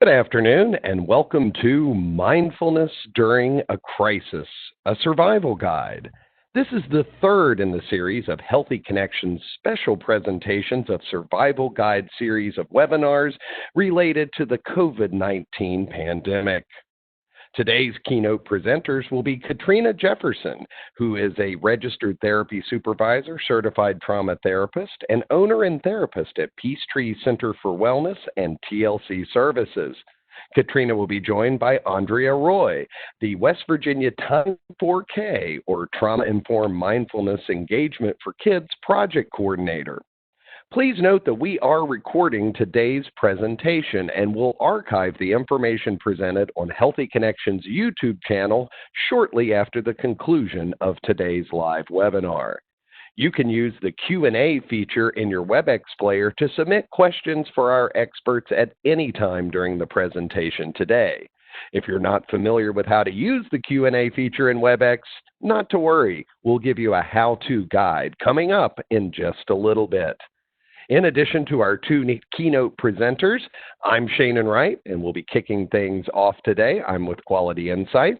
Good afternoon, and welcome to Mindfulness During a Crisis, a Survival Guide. This is the third in the series of Healthy Connections special presentations of Survival Guide series of webinars related to the COVID-19 pandemic. Today's keynote presenters will be Katrina Jefferson, who is a registered therapy supervisor, certified trauma therapist, and owner and therapist at Peachtree Center for Wellness and TLC Services. Katrina will be joined by Andrea Roy, the West Virginia Time 4K, or Trauma-Informed Mindfulness Engagement for Kids Project Coordinator. Please note that we are recording today's presentation and will archive the information presented on Healthy Connections YouTube channel shortly after the conclusion of today's live webinar. You can use the Q&A feature in your WebEx player to submit questions for our experts at any time during the presentation today. If you're not familiar with how to use the Q&A feature in WebEx, not to worry, we'll give you a how-to guide coming up in just a little bit. In addition to our two keynote presenters, I'm Shannon Wright, and we'll be kicking things off today. I'm with Quality Insights.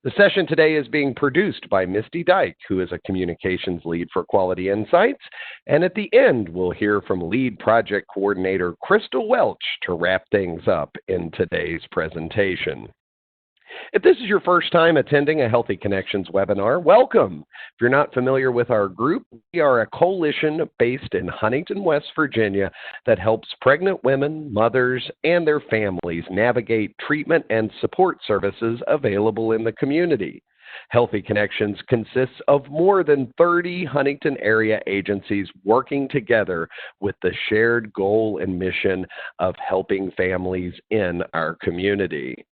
The session today is being produced by Misty Dyke, who is a communications lead for Quality Insights. And at the end, we'll hear from lead project coordinator Crystal Welch to wrap things up in today's presentation. If this is your first time attending a Healthy Connections webinar, welcome. If you're not familiar with our group, we are a coalition based in Huntington, West Virginia that helps pregnant women, mothers, and their families navigate treatment and support services available in the community. Healthy Connections consists of more than 30 Huntington area agencies working together with the shared goal and mission of helping families in our community.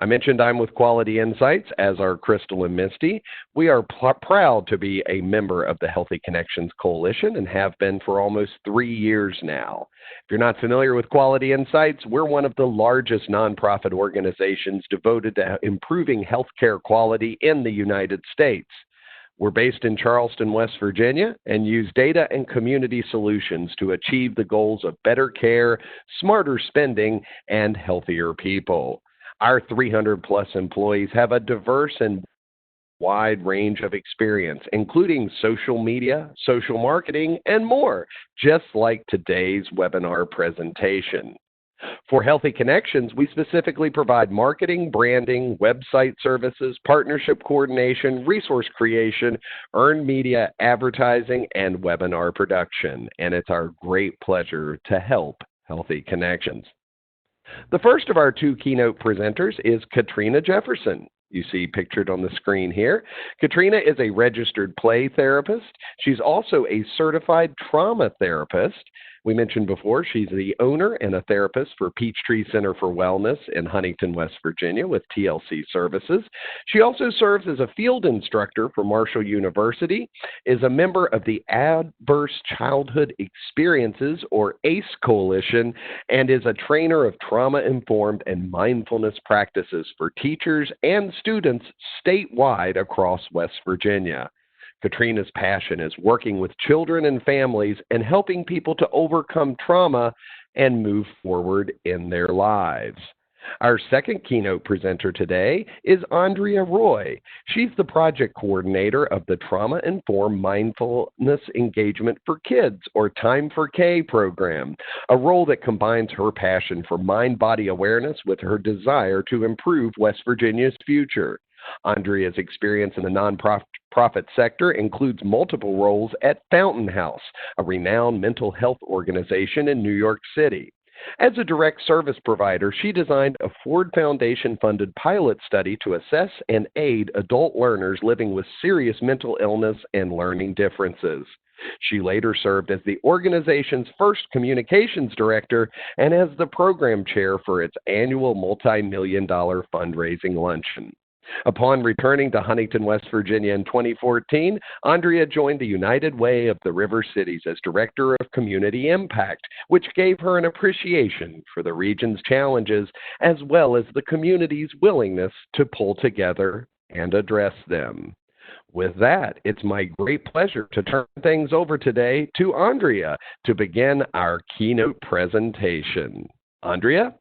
I mentioned I'm with Quality Insights, as are Crystal and Misty. We are proud to be a member of the Healthy Connections Coalition and have been for almost 3 years now. If you're not familiar with Quality Insights, we're one of the largest nonprofit organizations devoted to improving healthcare quality in the United States. We're based in Charleston, West Virginia, and use data and community solutions to achieve the goals of better care, smarter spending, and healthier people. Our 300-plus employees have a diverse and wide range of experience, including social media, social marketing, and more, just like today's webinar presentation. For Healthy Connections, we specifically provide marketing, branding, website services, partnership coordination, resource creation, earned media, advertising, and webinar production. And it's our great pleasure to help Healthy Connections. The first of our two keynote presenters is Katrina Jefferson. You see pictured on the screen here. Katrina is a registered play therapist. She's also a certified trauma therapist. We mentioned before she's the owner and a therapist for Peachtree Center for Wellness in Huntington, West Virginia with TLC Services. She also serves as a field instructor for Marshall University, is a member of the Adverse Childhood Experiences, or ACE Coalition, and is a trainer of trauma-informed and mindfulness practices for teachers and students statewide across West Virginia. Katrina's passion is working with children and families and helping people to overcome trauma and move forward in their lives. Our second keynote presenter today is Andrea Roy. She's the project coordinator of the Trauma-Informed Mindfulness Engagement for Kids, or Time 4K program, a role that combines her passion for mind-body awareness with her desire to improve West Virginia's future. Andrea's experience in the nonprofit sector includes multiple roles at Fountain House, a renowned mental health organization in New York City. As a direct service provider, she designed a Ford Foundation-funded pilot study to assess and aid adult learners living with serious mental illness and learning differences. She later served as the organization's first communications director and as the program chair for its annual multi-million-dollar fundraising luncheon. Upon returning to Huntington, West Virginia in 2014, Andrea joined the United Way of the River Cities as Director of Community Impact, which gave her an appreciation for the region's challenges as well as the community's willingness to pull together and address them. With that, it's my great pleasure to turn things over today to Andrea to begin our keynote presentation. Andrea?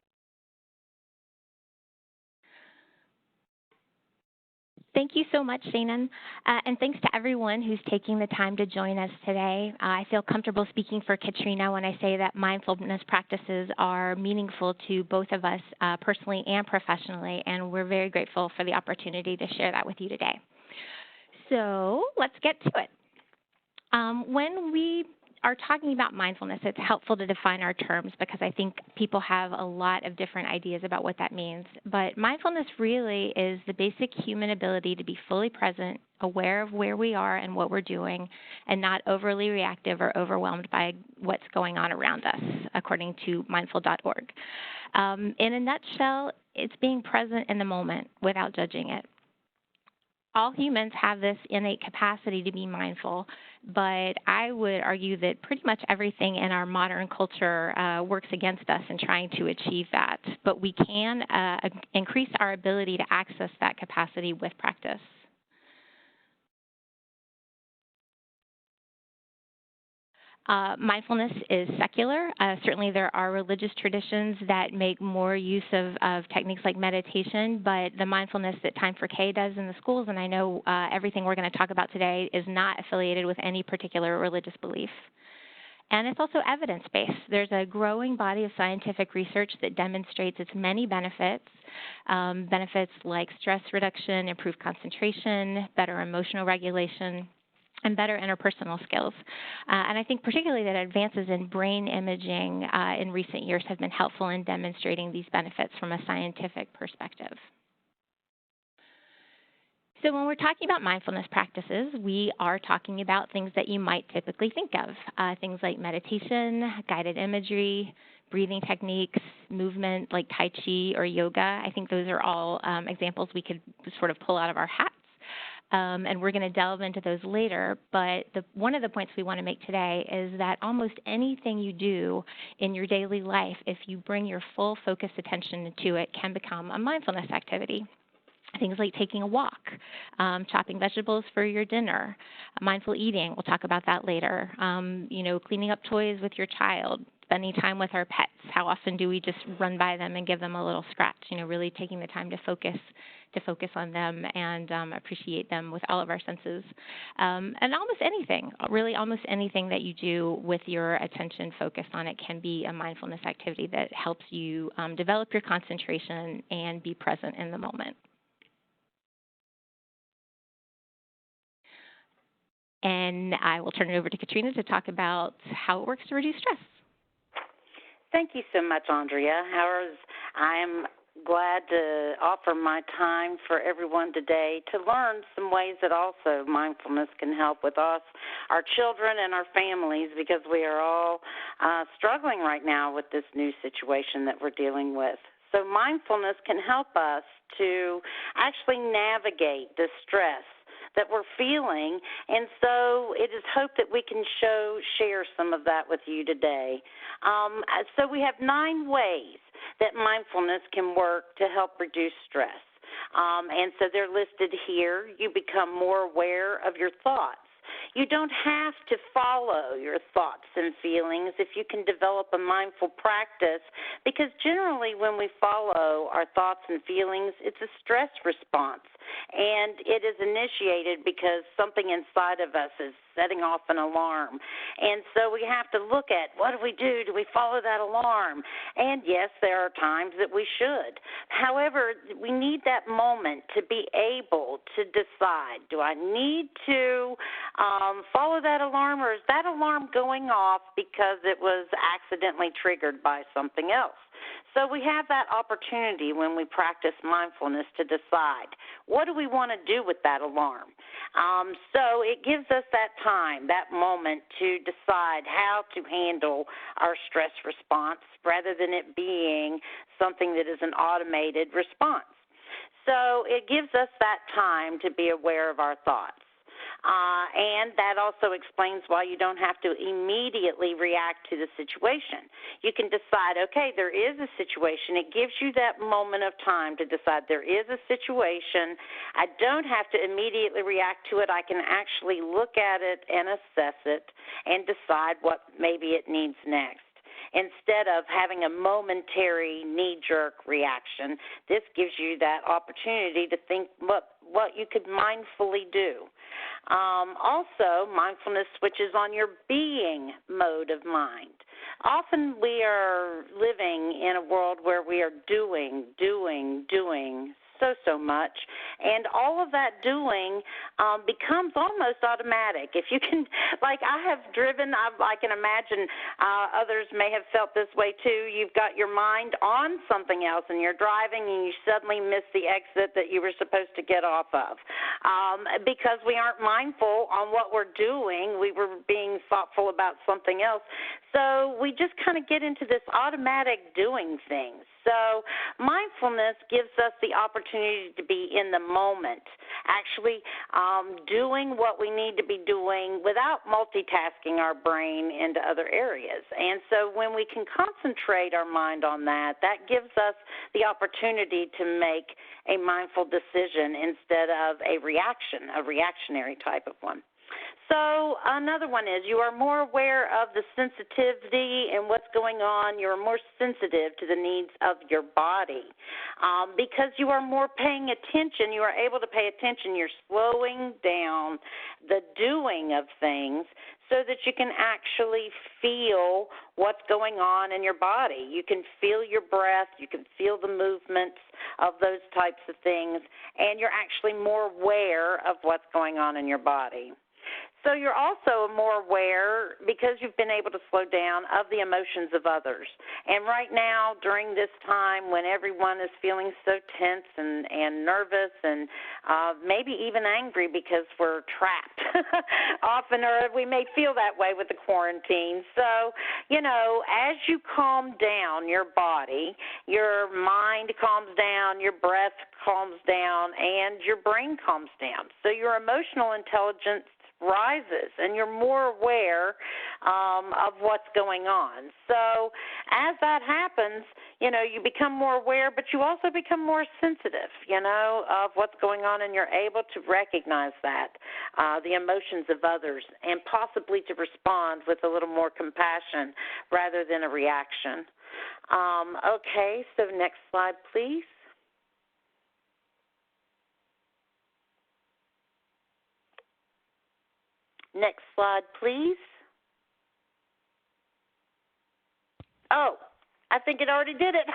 Thank you so much, Shannon, and thanks to everyone who's taking the time to join us today. I feel comfortable speaking for Katrina when I say that mindfulness practices are meaningful to both of us personally and professionally, and we're very grateful for the opportunity to share that with you today. So let's get to it. When we are talking about mindfulness, it's helpful to define our terms because I think people have a lot of different ideas about what that means. But mindfulness really is the basic human ability to be fully present, aware of where we are and what we're doing, and not overly reactive or overwhelmed by what's going on around us, according to mindful.org. In a nutshell, it's being present in the moment without judging it. All humans have this innate capacity to be mindful, but I would argue that pretty much everything in our modern culture works against us in trying to achieve that. But we can increase our ability to access that capacity with practice. Mindfulness is secular. Certainly there are religious traditions that make more use of techniques like meditation, but the mindfulness that Time for K does in the schools, and I know everything we're going to talk about today is not affiliated with any particular religious belief. And it's also evidence-based. There's a growing body of scientific research that demonstrates its many benefits, benefits like stress reduction, improved concentration, better emotional regulation, and better interpersonal skills. And I think particularly that advances in brain imaging in recent years have been helpful in demonstrating these benefits from a scientific perspective. So when we're talking about mindfulness practices, we are talking about things that you might typically think of, things like meditation, guided imagery, breathing techniques, movement like Tai Chi or yoga. I think those are all examples we could sort of pull out of our hats. And we're going to delve into those later, but one of the points we want to make today is that almost anything you do in your daily life, if you bring your full focused attention to it, can become a mindfulness activity. Things like taking a walk, chopping vegetables for your dinner, mindful eating, we'll talk about that later, cleaning up toys with your child, spending time with our pets. How often do we just run by them and give them a little scratch? Really taking the time to focus on them and appreciate them with all of our senses. And almost anything that you do with your attention focused on it can be a mindfulness activity that helps you develop your concentration and be present in the moment. And I will turn it over to Katrina to talk about how it works to reduce stress. Thank you so much, Andrea. I'm glad to offer my time for everyone today to learn some ways that also mindfulness can help with us, our children, and our families, because we are all struggling right now with this new situation that we're dealing with. So mindfulness can help us to actually navigate the stress that we're feeling, and so it is hoped that we can share some of that with you today. So we have 9 ways that mindfulness can work to help reduce stress, and so they're listed here. You become more aware of your thoughts. You don't have to follow your thoughts and feelings if you can develop a mindful practice, because generally when we follow our thoughts and feelings, it's a stress response, and it is initiated because something inside of us is setting off an alarm. And so we have to look at, what do we do? Do we follow that alarm? And yes, there are times that we should. However, we need that moment to be able to decide, do I need to follow that alarm, or is that alarm going off because it was accidentally triggered by something else? So we have that opportunity when we practice mindfulness to decide, what do we want to do with that alarm? So it gives us that time, that moment to decide how to handle our stress response rather than it being something that is an automated response. So it gives us that time to be aware of our thoughts. And that also explains why you don't have to immediately react to the situation. You can decide, okay, there is a situation. It gives you that moment of time to decide there is a situation. I don't have to immediately react to it. I can actually look at it and assess it and decide what maybe it needs next. instead of having a momentary knee-jerk reaction. This gives you that opportunity to think what you could mindfully do. Also, mindfulness switches on your being mode of mind. Often we are living in a world where we are doing so much, and all of that doing becomes almost automatic. If you can, like I have driven, I can imagine others may have felt this way too. You've got your mind on something else, and you're driving, and you suddenly miss the exit that you were supposed to get off of. Because we aren't mindful on what we're doing, we were being thoughtful about something else. So we just kind of get into this automatic doing things. So mindfulness gives us the opportunity to be in the moment, actually doing what we need to be doing without multitasking our brain into other areas. And so when we can concentrate our mind on that, that gives us the opportunity to make a mindful decision instead of a reactionary type of one. So another one is you are more aware of the sensitivity and what's going on. You're more sensitive to the needs of your body because you are more paying attention. You are able to pay attention. You're slowing down the doing of things so that you can actually feel what's going on in your body. You can feel your breath. You can feel the movements of those types of things, and you're actually more aware of what's going on in your body. So you're also more aware, because you've been able to slow down, of the emotions of others. And right now, during this time when everyone is feeling so tense and nervous and maybe even angry because we're trapped often, or we may feel that way with the quarantine. So, as you calm down your body, your mind calms down, your breath calms down, and your brain calms down. So your emotional intelligence rises, and you're more aware of what's going on. So as that happens, you become more aware, but you also become more sensitive, of what's going on, and you're able to recognize that, the emotions of others, and possibly to respond with a little more compassion rather than a reaction. Okay, so next slide, please. Next slide, please. Oh, I think it already did it.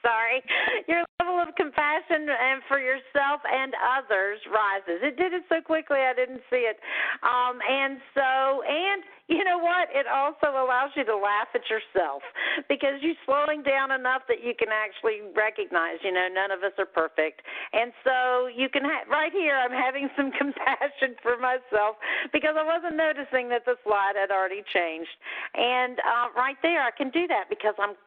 Sorry. Your level of compassion and for yourself and others rises. It did it so quickly I didn't see it. And you know what? It also allows you to laugh at yourself because you're slowing down enough that you can actually recognize, none of us are perfect. And so you can right here I'm having some compassion for myself because I wasn't noticing that the slide had already changed. And right there I can do that because I'm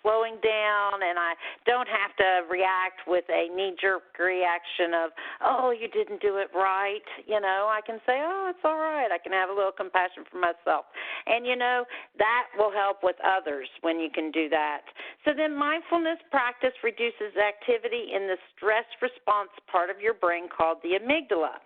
slowing down, and I don't have to react with a knee-jerk reaction of, oh, you didn't do it right. I can say, oh, it's all right. I can have a little compassion for myself. And, that will help with others when you can do that. So then mindfulness practice reduces activity in the stress response part of your brain called the amygdala.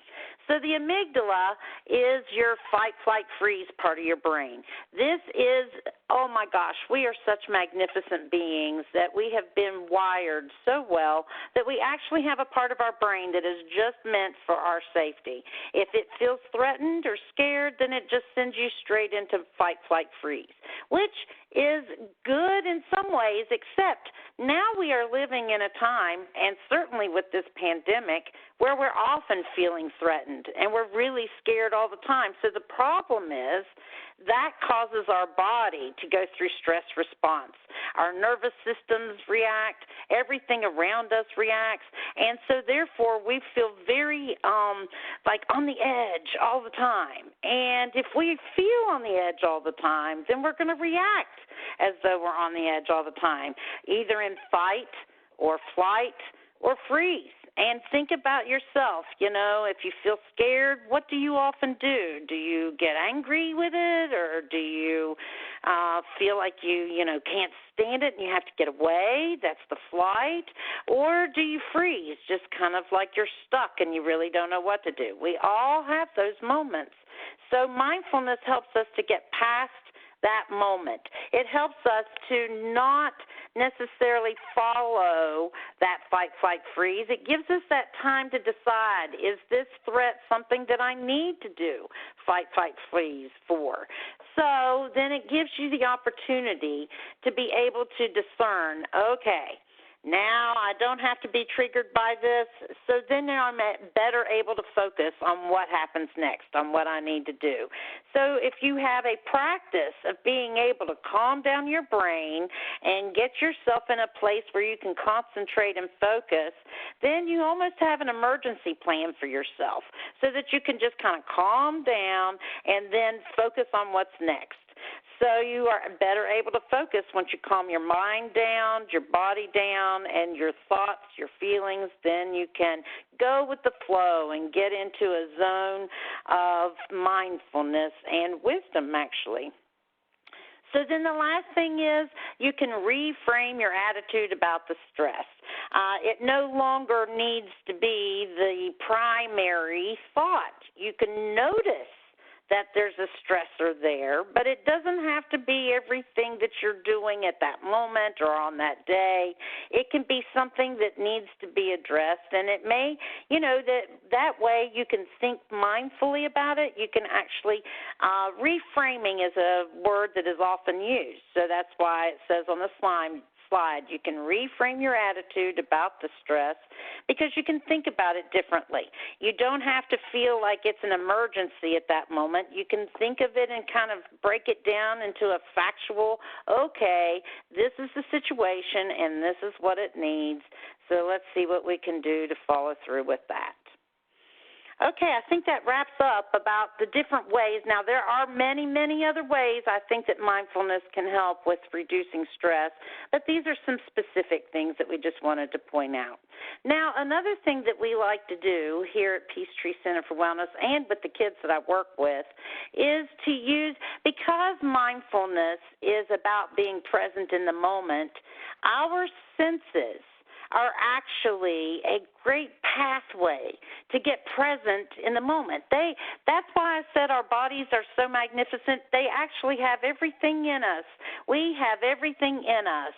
So the amygdala is your fight, flight, freeze part of your brain. This is, oh my gosh, we are such magnificent beings that we have been wired so well that we actually have a part of our brain that is just meant for our safety. If it feels threatened or scared, then it just sends you straight into fight, flight, freeze, which is good in some ways, except now we are living in a time, and certainly with this pandemic, where we're often feeling threatened and we're really scared all the time. So the problem is that causes our body to go through stress response. Our nervous systems react, everything around us reacts, and so therefore we feel very like on the edge all the time. And if we feel on the edge all the time, then we're going to react as though we're on the edge all the time, either in fight or flight or freeze. And think about yourself, if you feel scared, what do you often do? Do you get angry with it, or do you feel like you can't stand it and you have to get away? That's the flight. Or do you freeze, just kind of like you're stuck and you really don't know what to do? We all have those moments. So mindfulness helps us to get past that moment. It helps us to not necessarily follow that fight, flight, freeze. It gives us that time to decide, is this threat something that I need to do fight, fight, freeze for? So then it gives you the opportunity to be able to discern, okay, now I don't have to be triggered by this, so then now I'm better able to focus on what happens next, on what I need to do. So if you have a practice of being able to calm down your brain and get yourself in a place where you can concentrate and focus, then you almost have an emergency plan for yourself so that you can just kind of calm down and then focus on what's next. So you are better able to focus once you calm your mind down, your body down, and your thoughts, your feelings. Then you can go with the flow and get into a zone of mindfulness and wisdom, actually. So then the last thing is you can reframe your attitude about the stress. It no longer needs to be the primary thought. You can notice that there's a stressor there, but it doesn't have to be everything that you're doing at that moment or on that day. It can be something that needs to be addressed, and it may, that way you can think mindfully about it. You can actually, reframing is a word that is often used, so that's why it says on the slide, you can reframe your attitude about the stress because you can think about it differently. You don't have to feel like it's an emergency at that moment. You can think of it and kind of break it down into a factual, okay, this is the situation and this is what it needs, so let's see what we can do to follow through with that. Okay, I think that wraps up about the different ways. Now, there are many, many other ways I think that mindfulness can help with reducing stress, but these are some specific things that we just wanted to point out. Now, another thing that we like to do here at Peachtree Center for Wellness and with the kids that I work with is to use, because mindfulness is about being present in the moment, our senses are actually a great pathway to get present in the moment. That's why I said our bodies are so magnificent. They actually have everything in us. We have everything in us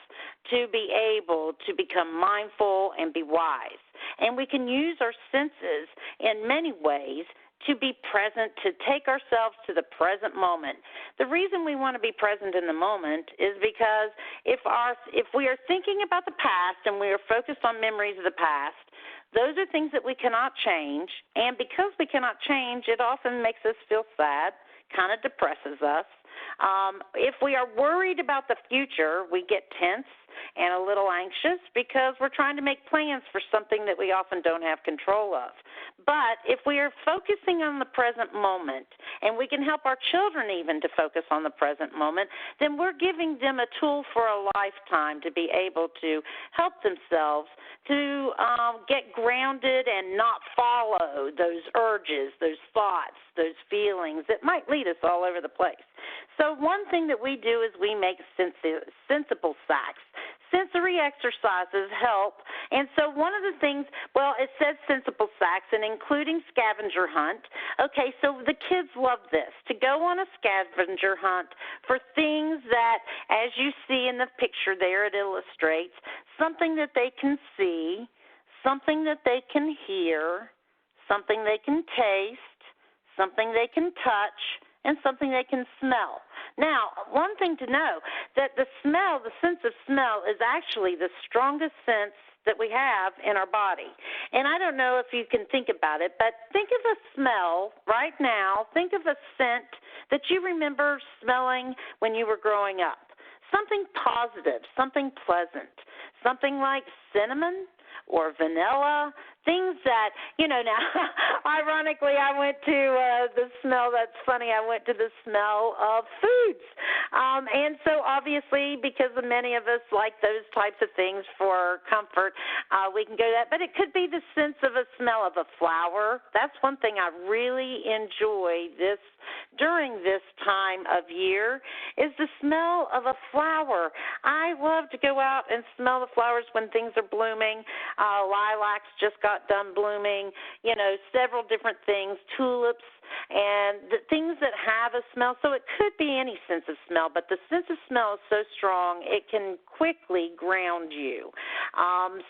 to be able to become mindful and be wise. And we can use our senses in many ways to be present, to take ourselves to the present moment. The reason we want to be present in the moment is because if we are thinking about the past and we are focused on memories of the past, those are things that we cannot change, and because we cannot change, it often makes us feel sad, kind of depresses us. If we are worried about the future, we get tense and a little anxious because we're trying to make plans for something that we often don't have control of. But if we are focusing on the present moment, and we can help our children even to focus on the present moment, then we're giving them a tool for a lifetime to be able to help themselves to get grounded and not follow those urges, those thoughts, those feelings that might lead us all over the place. So one thing that we do is we make sensible sacks. Sensory exercises help, and so one of the things, it says sensible sacks and including scavenger hunt. Okay, so the kids love this, to go on a scavenger hunt for things that, as you see in the picture there, it illustrates something that they can see, something that they can hear, something they can taste, something they can touch, and something they can smell. Now, one thing to know, that the sense of smell is actually the strongest sense that we have in our body. And I don't know if you can think about it, but think of a smell right now. Think of a scent that you remember smelling when you were growing up. Something positive, something pleasant, something like cinnamon or vanilla, things that, now, ironically, I went to the smell, that's funny, I went to the smell of foods. And so obviously, because many of us like those types of things for comfort, we can go to that. But it could be the sense of a smell of a flower. That's one thing I really enjoy during this time of year is the smell of a flower. I love to go out and smell the flowers when things are blooming. Lilacs just got done blooming, several different things, tulips, and the things that have a smell. So it could be any sense of smell, but the sense of smell is so strong it can quickly ground you.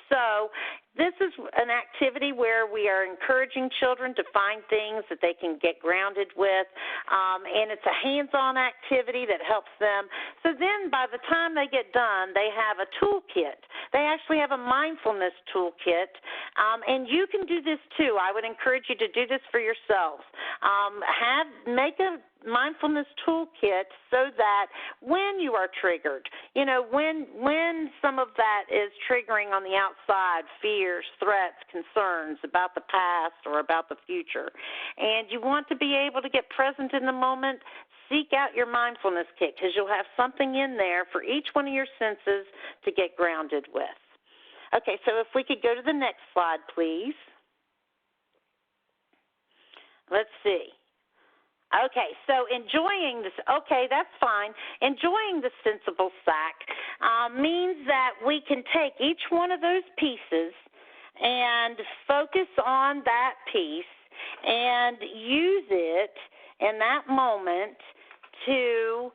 So this is an activity where we are encouraging children to find things that they can get grounded with, and it's a hands-on activity that helps them. So then by the time they get done, they have a toolkit. They actually have a mindfulness toolkit, and you can do this too. I would encourage you to do this for yourselves. Make a mindfulness toolkit so that when you are triggered, when some of that is triggering on the outside, fears, threats, concerns about the past or about the future, and you want to be able to get present in the moment, seek out your mindfulness kit, because you'll have something in there for each one of your senses to get grounded with. Okay, so if we could go to the next slide, please. Let's see. Okay, so enjoying this, okay, that's fine. Enjoying the sensible sack means that we can take each one of those pieces and focus on that piece and use it in that moment to,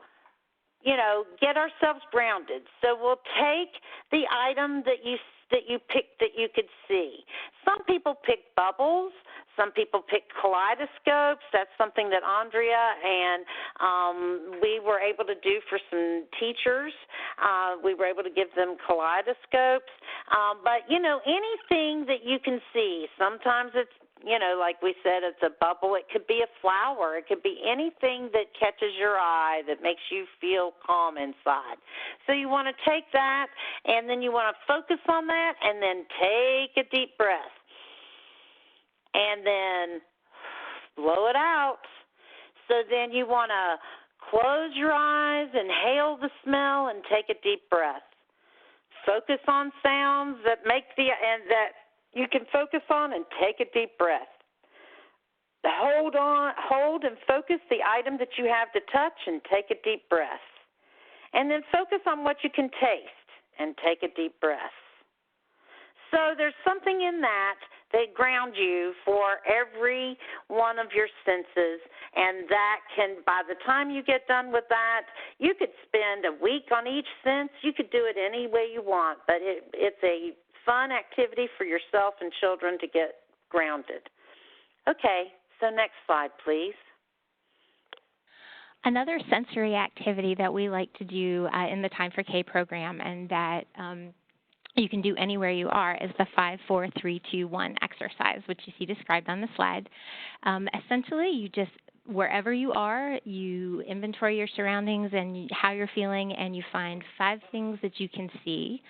get ourselves grounded. So we'll take the item that you picked that you could see. Some people pick bubbles. Some people pick kaleidoscopes. That's something that Andrea and we were able to do for some teachers. We were able to give them kaleidoscopes. But, anything that you can see, sometimes it's, like we said, it's a bubble. It could be a flower. It could be anything that catches your eye that makes you feel calm inside. So you want to take that, and then you want to focus on that, and then take a deep breath. And then blow it out. So then you want to close your eyes, inhale the smell, and take a deep breath. Focus on sounds that that you can focus on, and take a deep breath. Hold and focus the item that you have to touch, and take a deep breath. And then focus on what you can taste, and take a deep breath. So there's something in that grounds you for every one of your senses, and that can, by the time you get done with that, you could spend a week on each sense. You could do it any way you want, but it's a fun activity for yourself and children to get grounded. Okay, so next slide, please. Another sensory activity that we like to do in the Time for K program, and that you can do anywhere you are, is the 5, 4, 3, 2, 1 exercise, which you see described on the slide. Essentially, you just, wherever you are, you inventory your surroundings and how you're feeling, and you find 5 things that you can see.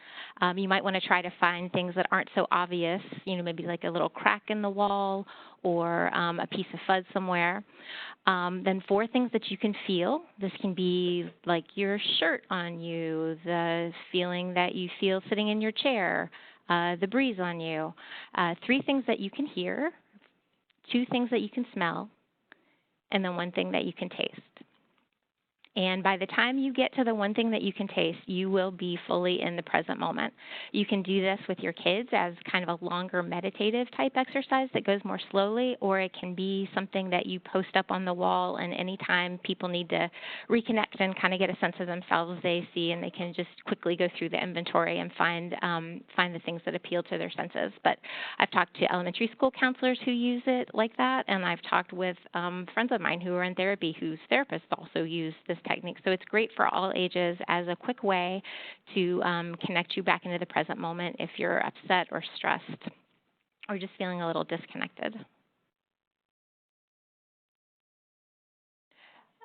You might want to try to find things that aren't so obvious, maybe like a little crack in the wall or a piece of fuzz somewhere. Then 4 things that you can feel. This can be like your shirt on you, the feeling that you feel sitting in your chair, the breeze on you. 3 things that you can hear, 2 things that you can smell, and then 1 thing that you can taste. And by the time you get to the 1 thing that you can taste, you will be fully in the present moment. You can do this with your kids as kind of a longer meditative type exercise that goes more slowly, or it can be something that you post up on the wall, and anytime people need to reconnect and kind of get a sense of themselves, they see, and they can just quickly go through the inventory and find the things that appeal to their senses. But I've talked to elementary school counselors who use it like that, and I've talked with friends of mine who are in therapy whose therapists also use this technique. So it's great for all ages as a quick way to connect you back into the present moment if you're upset or stressed or just feeling a little disconnected.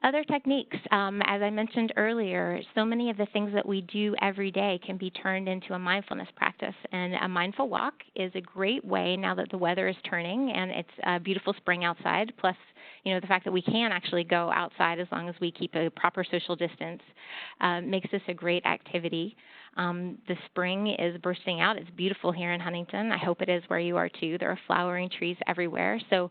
Other techniques, as I mentioned earlier, so many of the things that we do every day can be turned into a mindfulness practice. And a mindful walk is a great way, now that the weather is turning and it's a beautiful spring outside, plus the fact that we can actually go outside as long as we keep a proper social distance makes this a great activity. The spring is bursting out. It's beautiful here in Huntington. I hope it is where you are too. There are flowering trees everywhere. So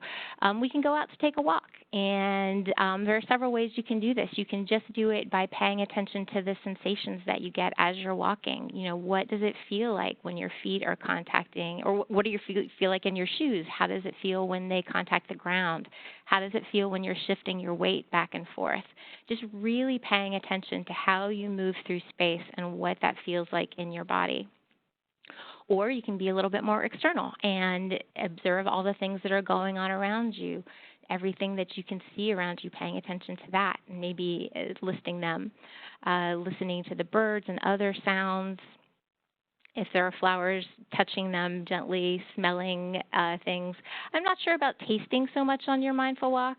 we can go out to take a walk. And there are several ways you can do this. You can just do it by paying attention to the sensations that you get as you're walking. What does it feel like when your feet are contacting, or what do you feel like in your shoes? How does it feel when they contact the ground? How does it feel when you're shifting your weight back and forth? Just really paying attention to how you move through space and what that feels like in your body. Or you can be a little bit more external and observe all the things that are going on around you, everything that you can see around you, paying attention to that, and maybe listing them, listening to the birds and other sounds. If there are flowers, touching them gently, smelling things. I'm not sure about tasting so much on your mindful walk,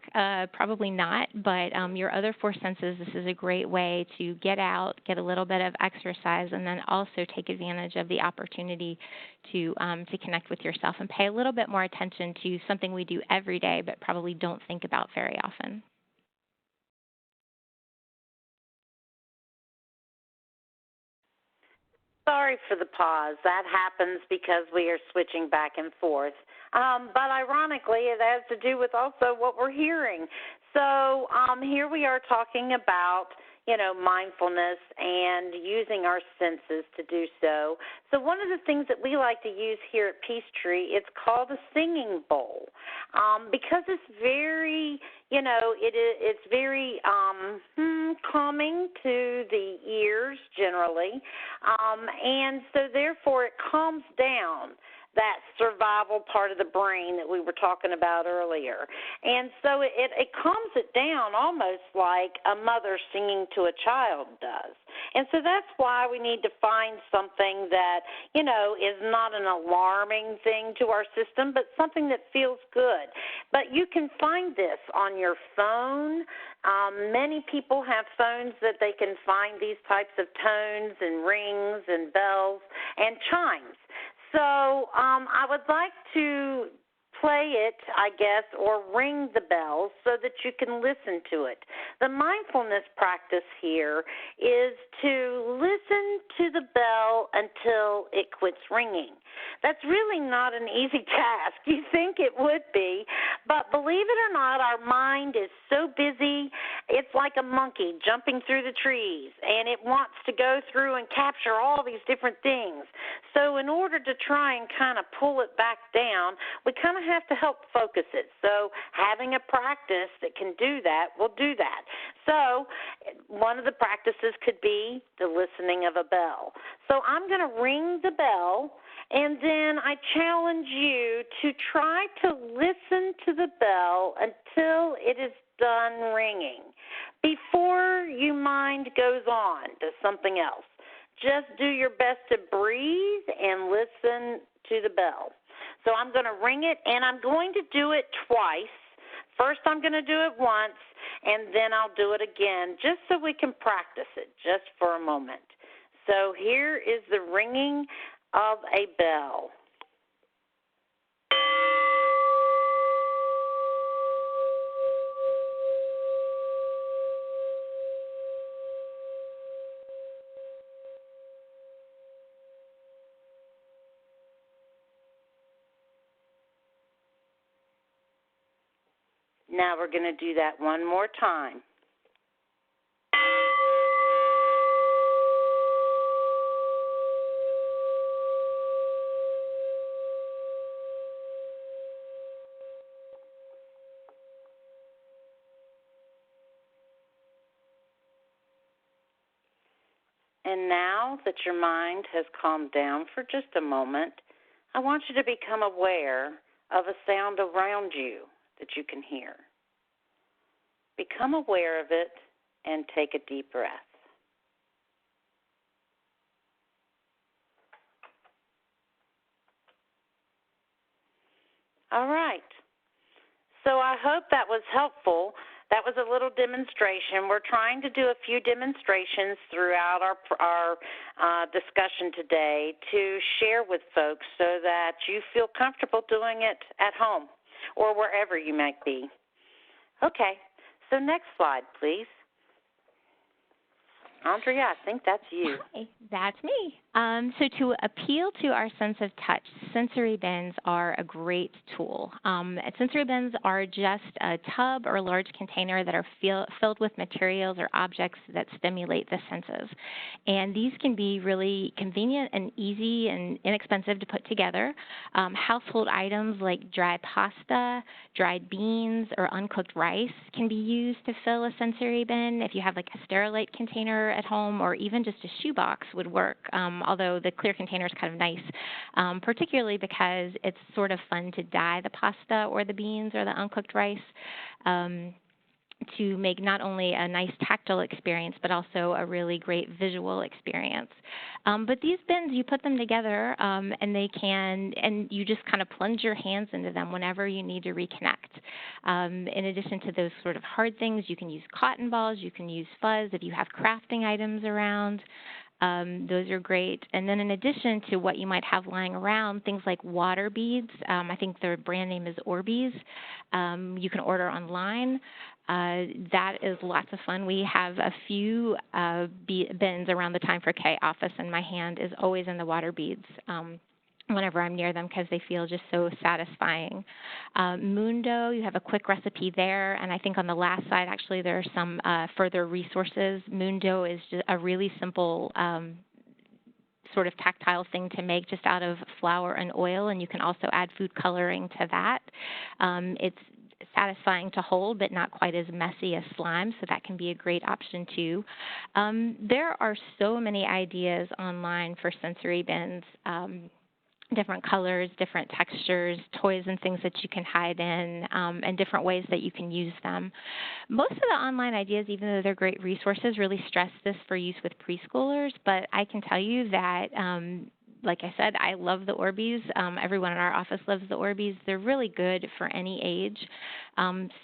probably not, but your other four senses, this is a great way to get out, get a little bit of exercise, and then also take advantage of the opportunity to connect with yourself and pay a little bit more attention to something we do every day but probably don't think about very often. Sorry for the pause. That happens because we are switching back and forth. But ironically, it has to do with also what we're hearing. So here we are talking about, mindfulness and using our senses to do so. So one of the things that we like to use here at Peachtree, it's called a singing bowl, because it's very, it's very calming to the ears generally, and so therefore it calms down that survival part of the brain that we were talking about earlier. And so it calms it down almost like a mother singing to a child does. And so that's why we need to find something that, is not an alarming thing to our system, but something that feels good. But you can find this on your phone. Many people have phones that they can find these types of tones and rings and bells and chimes. So I would like to play it, I guess, or ring the bell so that you can listen to it. The mindfulness practice here is to listen to the bell until it quits ringing. That's really not an easy task. You think it would be, but believe it or not, our mind is so busy, it's like a monkey jumping through the trees, and it wants to go through and capture all these different things. So in order to try and kind of pull it back down, we kind of have to help focus it. So having a practice that can do that will do that. So one of the practices could be the listening of a bell. So I'm going to ring the bell, and then I challenge you to try to listen to the bell until it is done ringing before your mind goes on to something else. Just do your best to breathe and listen to the bell. So I'm going to ring it, and I'm going to do it twice. First, I'm going to do it once, and then I'll do it again, just so we can practice it just for a moment. So here is the ringing of a bell. Now we're going to do that one more time. And now that your mind has calmed down for just a moment, I want you to become aware of a sound around you that you can hear. Become aware of it and take a deep breath. All right. So I hope that was helpful. That was a little demonstration. We're trying to do a few demonstrations throughout our discussion today to share with folks so that you feel comfortable doing it at home or wherever you might be. Okay, so next slide, please. Andrea, I think that's you. Hi, that's me. So to appeal to our sense of touch, sensory bins are a great tool. Sensory bins are just a tub or a large container that are filled with materials or objects that stimulate the senses. And these can be really convenient and easy and inexpensive to put together. Household items like dry pasta, dried beans, or uncooked rice can be used to fill a sensory bin. If you have like a Sterilite container at home, or even just a shoebox would work, although the clear container is kind of nice, particularly because it's sort of fun to dye the pasta or the beans or the uncooked rice to make not only a nice tactile experience, but also a really great visual experience. But these bins, you put them together, and you just kind of plunge your hands into them whenever you need to reconnect. In addition to those sort of hard things, you can use cotton balls, you can use fuzz if you have crafting items around. Those are great. And then in addition to what you might have lying around, things like water beads, I think their brand name is Orbeez, you can order online. That is lots of fun. We have a few bins around the Time for K office, and my hand is always in the water beads whenever I'm near them because they feel just so satisfying. Mundo, you have a quick recipe there, and I think on the last side, actually, there are some further resources. Mundo is just a really simple sort of tactile thing to make just out of flour and oil, and you can also add food coloring to that. It's satisfying to hold, but not quite as messy as slime, so that can be a great option too. There are so many ideas online for sensory bins. Different colors, different textures, toys and things that you can hide in, and different ways that you can use them. Most of the online ideas, even though they're great resources, really stress this for use with preschoolers, but I can tell you that like I said, I love the Orbeez. Everyone in our office loves the Orbeez. They're really good for any age.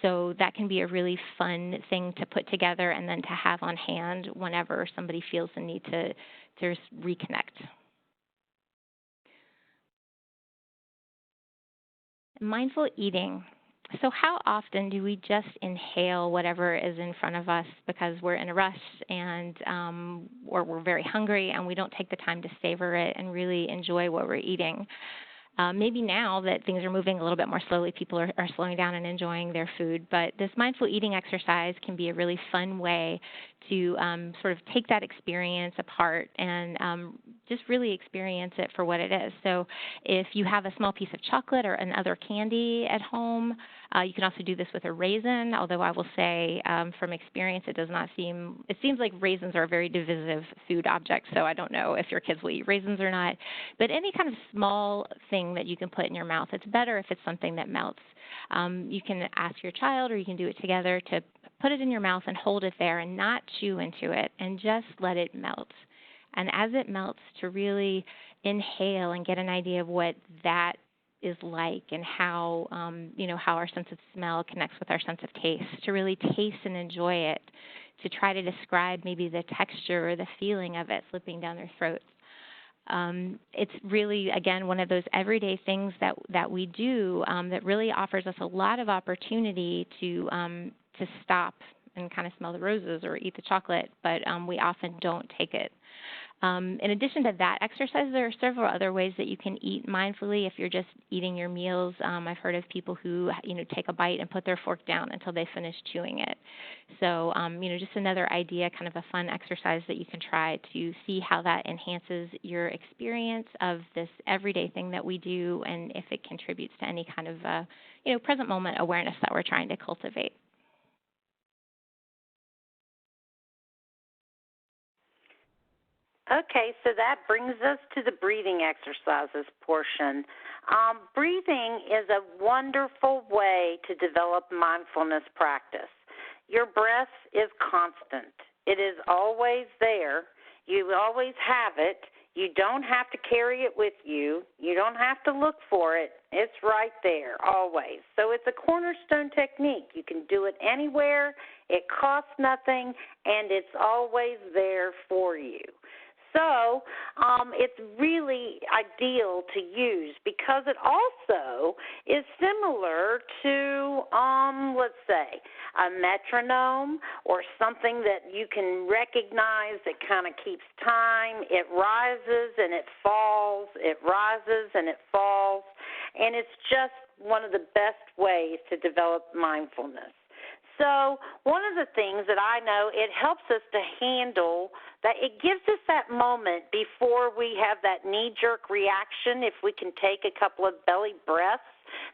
So that can be a really fun thing to put together and then to have on hand whenever somebody feels the need to just reconnect. Mindful eating. So how often do we just inhale whatever is in front of us because we're in a rush and or we're very hungry and we don't take the time to savor it and really enjoy what we're eating? Maybe now that things are moving a little bit more slowly, people are slowing down and enjoying their food. But this mindful eating exercise can be a really fun way to sort of take that experience apart and just really experience it for what it is. So if you have a small piece of chocolate or another candy at home, you can also do this with a raisin, although I will say from experience it seems like raisins are a very divisive food object, so I don't know if your kids will eat raisins or not. But any kind of small thing that you can put in your mouth, it's better if it's something that melts. You can ask your child, or you can do it together, to put it in your mouth and hold it there and not chew into it and just let it melt. And as it melts, to really inhale and get an idea of what that is like and how, how our sense of smell connects with our sense of taste, to really taste and enjoy it, to try to describe maybe the texture or the feeling of it slipping down their throats. It's really, again, one of those everyday things that we do that really offers us a lot of opportunity to stop and kind of smell the roses or eat the chocolate, but we often don't take it. In addition to that exercise, there are several other ways that you can eat mindfully if you're just eating your meals. I've heard of people who, take a bite and put their fork down until they finish chewing it. So, just another idea, kind of a fun exercise that you can try to see how that enhances your experience of this everyday thing that we do, and if it contributes to any kind of, present moment awareness that we're trying to cultivate. Okay, so that brings us to the breathing exercises portion. Breathing is a wonderful way to develop mindfulness practice. Your breath is constant. It is always there. You always have it. You don't have to carry it with you. You don't have to look for it. It's right there, always. So it's a cornerstone technique. You can do it anywhere. It costs nothing, and it's always there for you. So it's really ideal to use because it also is similar to, let's say, a metronome or something that you can recognize that kind of keeps time. It rises and it falls, it rises and it falls, and it's just one of the best ways to develop mindfulness. So one of the things that I know, it helps us to handle that. It gives us that moment before we have that knee-jerk reaction. If we can take a couple of belly breaths,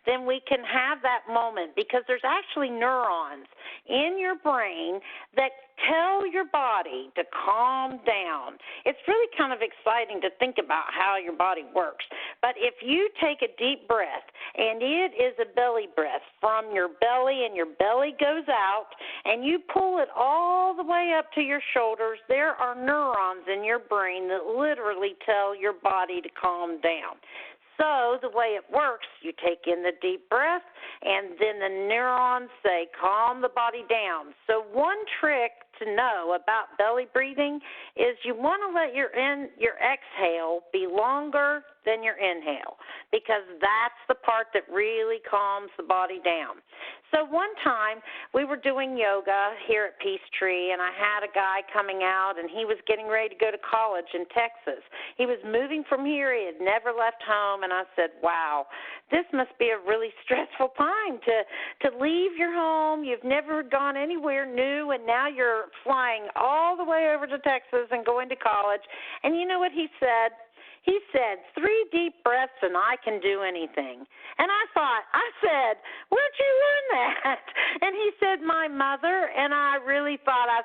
then we can have that moment, because there's actually neurons in your brain that tell your body to calm down. It's really kind of exciting to think about how your body works. But if you take a deep breath, and it is a belly breath from your belly, and your belly goes out, and you pull it all the way up to your shoulders, there are neurons in your brain that literally tell your body to calm down. So the way it works, you take in the deep breath, and then the neurons say, calm the body down. So one trick to know about belly breathing is you want to let your exhale be longer than your inhale, because that's the part that really calms the body down. So one time we were doing yoga here at Peachtree, and I had a guy coming out, and he was getting ready to go to college in Texas. He was moving from here. He had never left home, and I said, wow, this must be a really stressful time to leave your home. You've never gone anywhere new, and now you're flying all the way over to Texas and going to college. And you know what he said? He said, 3 deep breaths and I can do anything. And I said, where'd you learn that? And he said, my mother. And I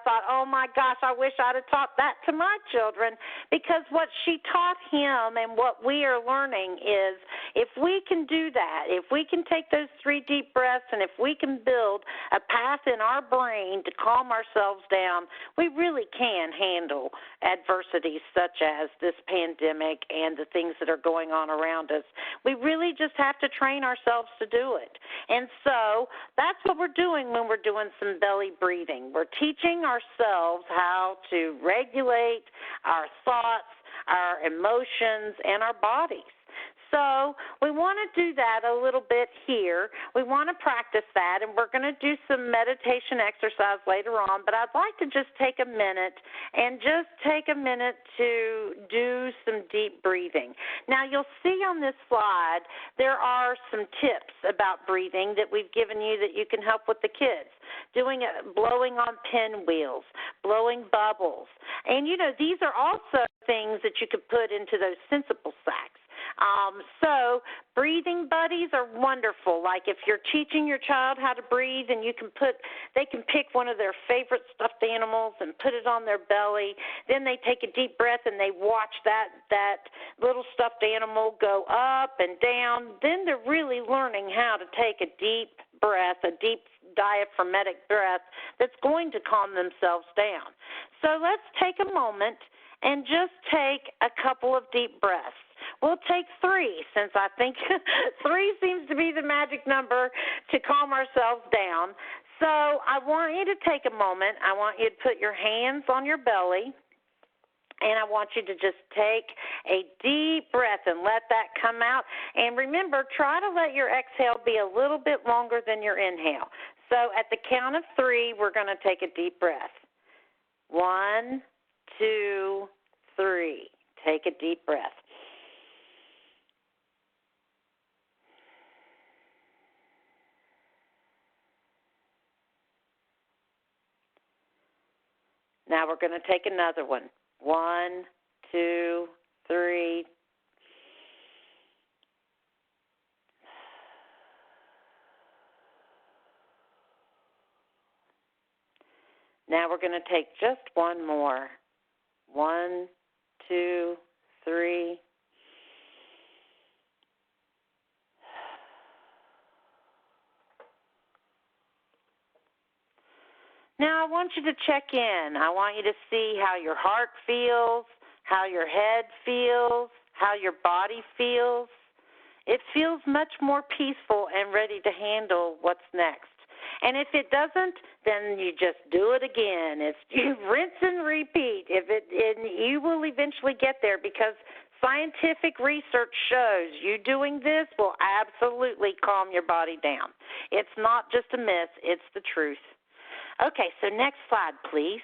thought, oh my gosh, I wish I'd have taught that to my children, because what she taught him and what we are learning is, if we can do that, if we can take those 3 deep breaths, and if we can build a path in our brain to calm ourselves down, we really can handle adversities such as this pandemic and the things that are going on around us. We really just have to train ourselves to do it. And so that's what we're doing when we're doing some belly breathing. We're teaching ourselves how to regulate our thoughts, our emotions, and our bodies. So we want to do that a little bit here. We want to practice that, and we're going to do some meditation exercise later on, but I'd like to just take a minute to do some deep breathing. Now, you'll see on this slide there are some tips about breathing that we've given you that you can help with the kids. Blowing on pinwheels, blowing bubbles. And, these are also things that you could put into those sensible sacks. So breathing buddies are wonderful. Like if you're teaching your child how to breathe, and they can pick one of their favorite stuffed animals and put it on their belly. Then they take a deep breath and they watch that little stuffed animal go up and down. Then they're really learning how to take a deep breath, a deep diaphragmatic breath that's going to calm themselves down. So let's take a moment and just take a couple of deep breaths. We'll take 3, since I think 3 seems to be the magic number to calm ourselves down. So I want you to take a moment. I want you to put your hands on your belly, and I want you to just take a deep breath and let that come out. And remember, try to let your exhale be a little bit longer than your inhale. So at the count of 3, we're going to take a deep breath. 1, 2, 3. Take a deep breath. Now we're going to take another one. 1, 2, 3. Now we're going to take just one more. 1, 2, 3. Now I want you to check in. I want you to see how your heart feels, how your head feels, how your body feels. It feels much more peaceful and ready to handle what's next. And if it doesn't, then you just do it again. It's you rinse and repeat. And you will eventually get there, because scientific research shows you doing this will absolutely calm your body down. It's not just a myth, it's the truth. Okay, so next slide, please.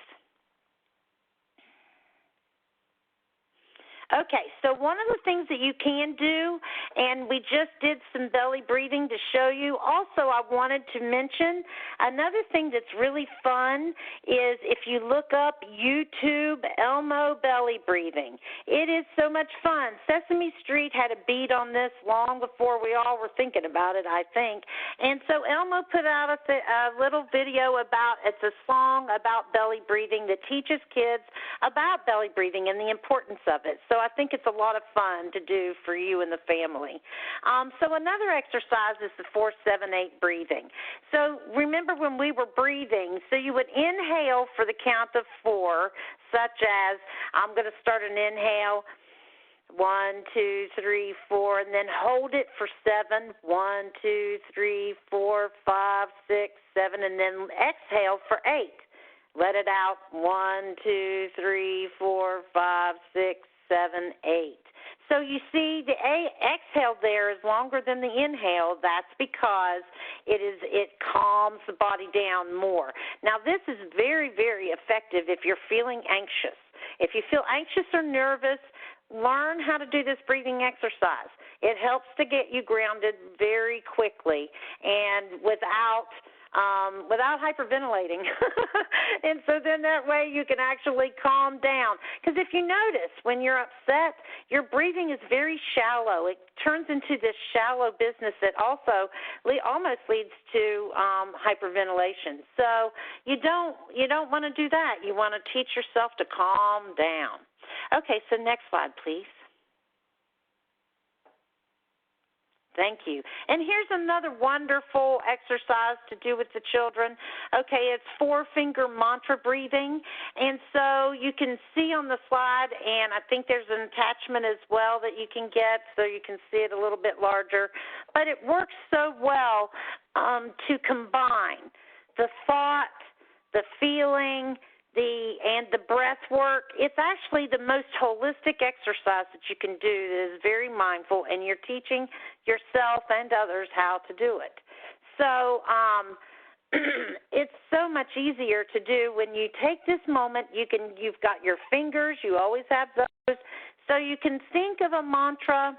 Okay, so one of the things that you can do, and we just did some belly breathing to show you. Also, I wanted to mention another thing that's really fun is if you look up YouTube Elmo belly breathing. It is so much fun. Sesame Street had a beat on this long before we all were thinking about it, I think. And so Elmo put out a little video it's a song about belly breathing that teaches kids about belly breathing and the importance of it. So I think it's a lot of fun to do for you and the family. So another exercise is the 4-7-8 breathing. So remember when we were breathing, so you would inhale for the count of 4, such as I'm going to start an inhale, 1, 2, 3, 4, and then hold it for 7, 1, 2, 3, 4, 5, 6, 7, and then exhale for 8. Let it out, 1, 2, 3, 4, 5, 6, 7, 8. So you see the exhale there is longer than the inhale. That's because it calms the body down more. Now this is very, very effective if you're feeling anxious. If you feel anxious or nervous, learn how to do this breathing exercise. It helps to get you grounded very quickly and without hyperventilating. And so then that way you can actually calm down. Because if you notice, when you're upset, your breathing is very shallow. It turns into this shallow business that also almost leads to hyperventilation. So you don't want to do that. You want to teach yourself to calm down. Okay, so next slide, please. Thank you. And here's another wonderful exercise to do with the children. Okay, it's 4-finger mantra breathing. And so you can see on the slide, and I think there's an attachment as well that you can get so you can see it a little bit larger. But it works so well to combine the thought, the feeling, and the breath work. It's actually the most holistic exercise that you can do that is very mindful, and you're teaching yourself and others how to do it. So it's so much easier to do when you take this moment. You've got your fingers, you always have those, so you can think of a mantra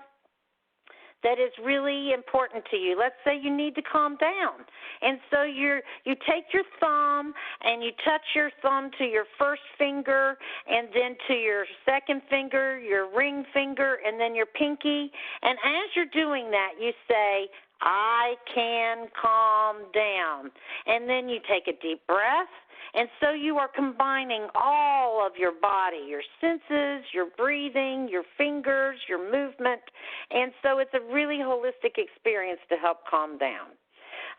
that is really important to you. Let's say you need to calm down. And so you take your thumb and you touch your thumb to your first finger and then to your second finger, your ring finger, and then your pinky. And as you're doing that, you say, I can calm down. And then you take a deep breath. And so you are combining all of your body, your senses, your breathing, your fingers, your movement. And so it's a really holistic experience to help calm down.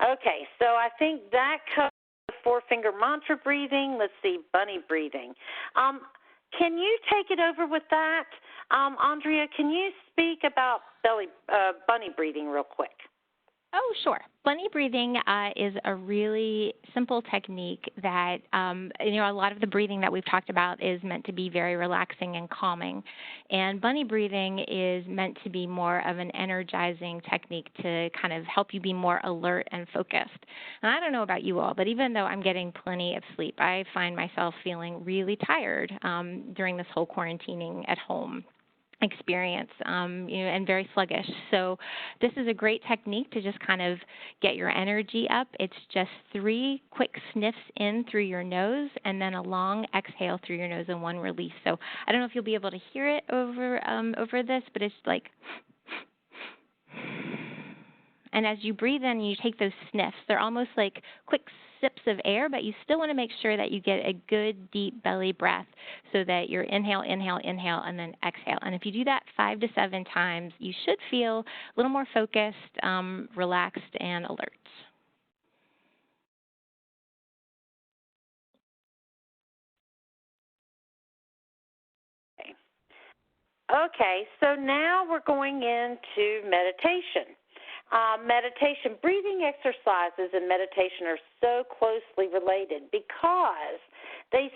Okay, so I think that covers the 4-finger mantra breathing. Let's see, bunny breathing. Can you take it over with that? Andrea, can you speak about bunny breathing real quick? Oh, sure. Bunny breathing is a really simple technique that, a lot of the breathing that we've talked about is meant to be very relaxing and calming. And bunny breathing is meant to be more of an energizing technique to kind of help you be more alert and focused. And I don't know about you all, but even though I'm getting plenty of sleep, I find myself feeling really tired during this whole quarantining at home experience, and very sluggish. So this is a great technique to just kind of get your energy up. It's just 3 quick sniffs in through your nose and then a long exhale through your nose and 1 release. So I don't know if you'll be able to hear it over this, but it's like, and as you breathe in, you take those sniffs. They're almost like quick sips of air, but you still want to make sure that you get a good deep belly breath so that you're inhale, inhale, inhale, and then exhale. And if you do that 5 to 7 times, you should feel a little more focused, relaxed, and alert. Okay, so now we're going into meditation. Meditation, breathing exercises and meditation are so closely related because they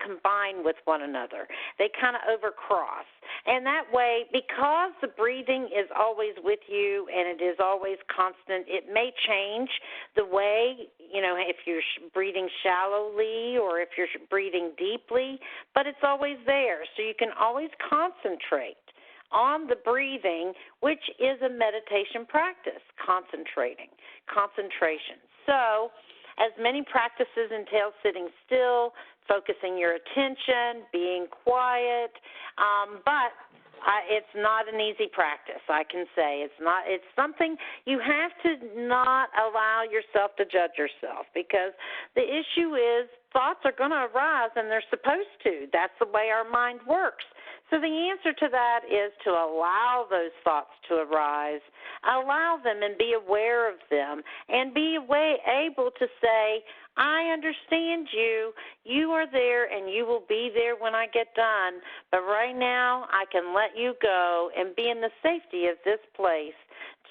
combine with one another. They kind of overcross. And that way, because the breathing is always with you and it is always constant, it may change the way, if you're breathing shallowly or if you're breathing deeply, but it's always there. So you can always concentrate on the breathing, which is a meditation practice, concentration. So, as many practices entail sitting still, focusing your attention, being quiet, but it's not an easy practice, I can say. It's something you have to not allow yourself to judge yourself, because the issue is thoughts are going to arise, and they're supposed to. That's the way our mind works. So the answer to that is to allow those thoughts to arise, allow them and be aware of them, and be able to say, I understand you. You are there, and you will be there when I get done. But right now, I can let you go and be in the safety of this place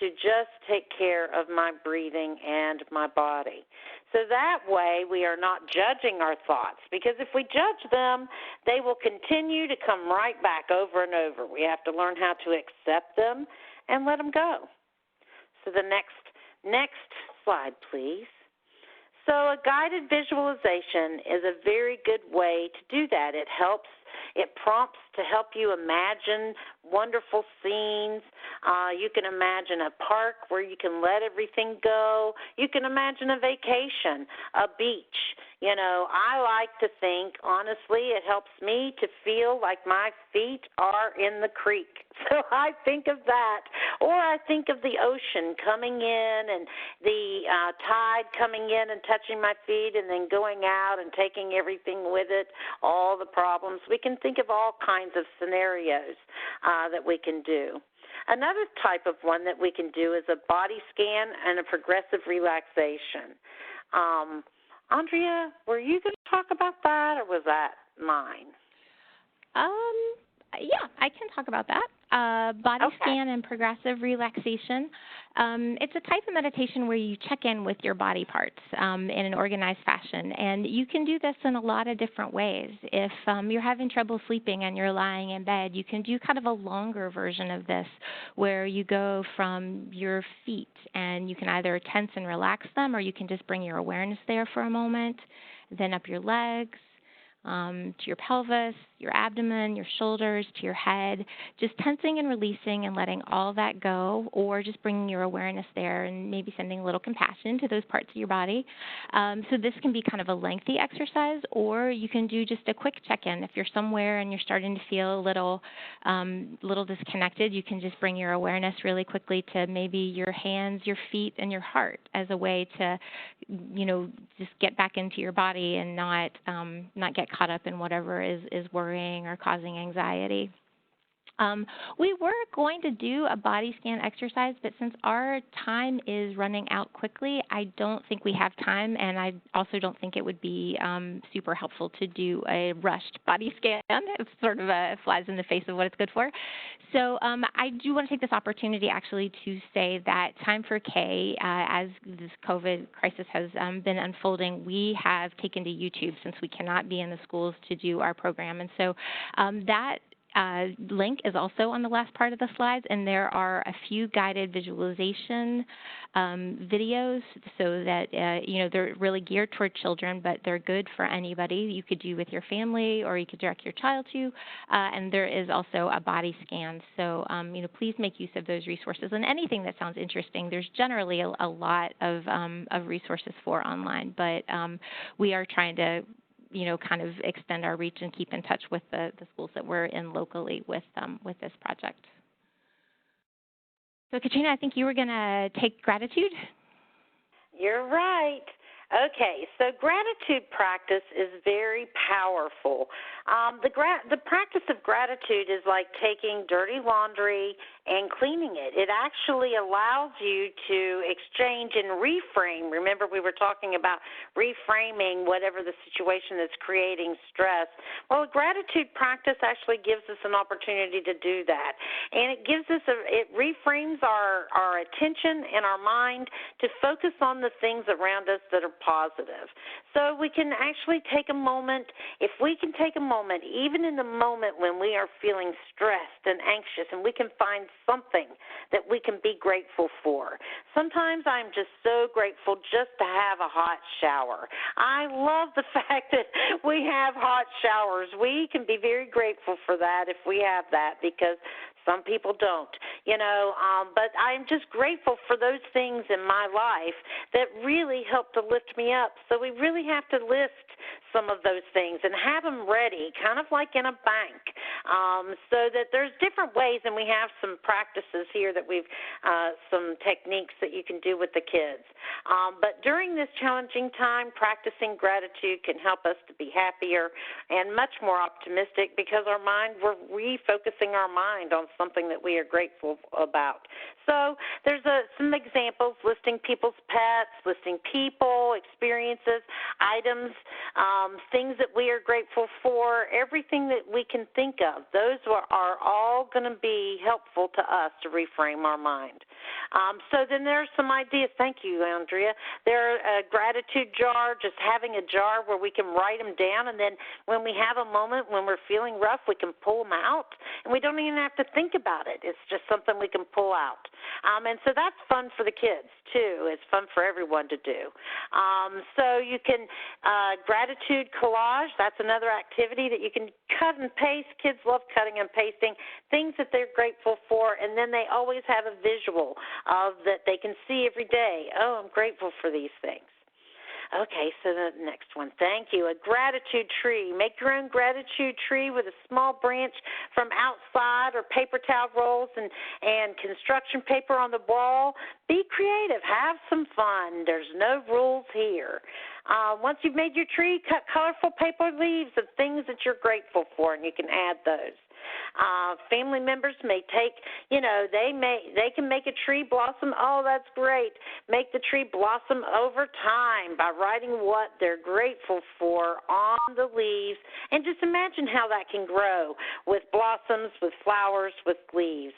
to just take care of my breathing and my body. So that way we are not judging our thoughts, because if we judge them, they will continue to come right back over and over. We have to learn how to accept them and let them go. So the next slide, please. So a guided visualization is a very good way to do that. It prompts to help you imagine wonderful scenes. You can imagine a park where you can let everything go. You can imagine a vacation, a beach. I like to think, honestly, it helps me to feel like my feet are in the creek. So I think of that. Or I think of the ocean coming in and the tide coming in and touching my feet and then going out and taking everything with it, all the problems. We can think of all kinds of scenarios that we can do. Another type of one that we can do is a body scan and a progressive relaxation. Andrea, were you going to talk about that, or was that mine? Yeah, I can talk about that. Body scan and progressive relaxation. It's a type of meditation where you check in with your body parts in an organized fashion. And you can do this in a lot of different ways. If you're having trouble sleeping and you're lying in bed, you can do kind of a longer version of this where you go from your feet and you can either tense and relax them, or you can just bring your awareness there for a moment, then up your legs, to your pelvis, your abdomen, your shoulders, to your head, just tensing and releasing and letting all that go, or just bringing your awareness there and maybe sending a little compassion to those parts of your body. So this can be kind of a lengthy exercise, or you can do just a quick check-in. If you're somewhere and you're starting to feel a little disconnected, you can just bring your awareness really quickly to maybe your hands, your feet, and your heart as a way to, just get back into your body and not get caught up in whatever is worrying or causing anxiety. We were going to do a body scan exercise, but since our time is running out quickly, I don't think we have time, and I also don't think it would be super helpful to do a rushed body scan. It sort of flies in the face of what it's good for. So I do want to take this opportunity actually to say that Time for K, as this COVID crisis has been unfolding, we have taken to YouTube since we cannot be in the schools to do our program. And so that link is also on the last part of the slides, and there are a few guided visualization videos so that, they're really geared toward children, but they're good for anybody. You could do with your family, or you could direct your child to, and there is also a body scan. So, please make use of those resources. And anything that sounds interesting, there's generally a lot of resources for online, but we are trying to kind of extend our reach and keep in touch with the schools that we're in locally with this project. So, Katrina, I think you were going to take gratitude. You're right. Okay, so gratitude practice is very powerful. The practice of gratitude is like taking dirty laundry and cleaning it. It actually allows you to exchange and reframe. Remember, we were talking about reframing whatever the situation that's creating stress. Well, a gratitude practice actually gives us an opportunity to do that, and it reframes our attention and our mind to focus on the things around us that are positive. So we can actually take a moment, if we can take a moment, even in the moment when we are feeling stressed and anxious, and we can find something that we can be grateful for. Sometimes I'm just so grateful just to have a hot shower. I love the fact that we have hot showers. We can be very grateful for that if we have that, because some people don't, but I'm just grateful for those things in my life that really help to lift me up. So we really have to list some of those things and have them ready, kind of like in a bank, so that there's different ways, and we have some practices here that some techniques that you can do with the kids. But during this challenging time, practicing gratitude can help us to be happier and much more optimistic, because we're refocusing our mind on something that we are grateful about. So there's some examples, listing people's pets, listing people, experiences, items, things that we are grateful for, everything that we can think of. Those are all going to be helpful to us to reframe our mind. So then there are some ideas. Thank you, Andrea. There are a gratitude jar, just having a jar where we can write them down, and then when we have a moment when we're feeling rough, we can pull them out, and we don't even have to think about it. It's just something we can pull out. And so that's fun for the kids, too. It's fun for everyone to do. So you can gratitude collage. That's another activity that you can cut and paste. Kids love cutting and pasting things that they're grateful for, and then they always have a visual of that they can see every day. Oh, I'm grateful for these things. Okay, so the next one. Thank you. A gratitude tree. Make your own gratitude tree with a small branch from outside, or paper towel rolls and construction paper on the wall. Be creative. Have some fun. There's no rules here. Once you've made your tree, cut colorful paper leaves of things that you're grateful for, and you can add those. Family members may take, they can make a tree blossom. Oh, that's great. Make the tree blossom over time by writing what they're grateful for on the leaves, and just imagine how that can grow with blossoms, with flowers, with leaves.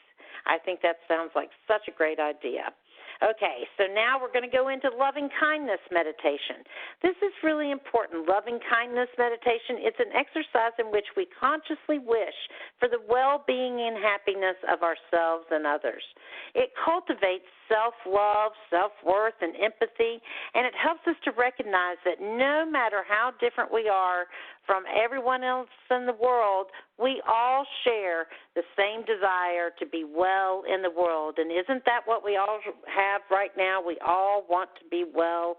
I think that sounds like such a great idea. Okay, so now we're going to go into Lovingkindness Meditation. This is really important. Lovingkindness Meditation, it's an exercise in which we consciously wish for the well-being and happiness of ourselves and others. It cultivates self-love, self-worth, and empathy, and it helps us to recognize that no matter how different we are from everyone else in the world, we all share the same desire to be well in the world. And isn't that what we all have right now? We all want to be well.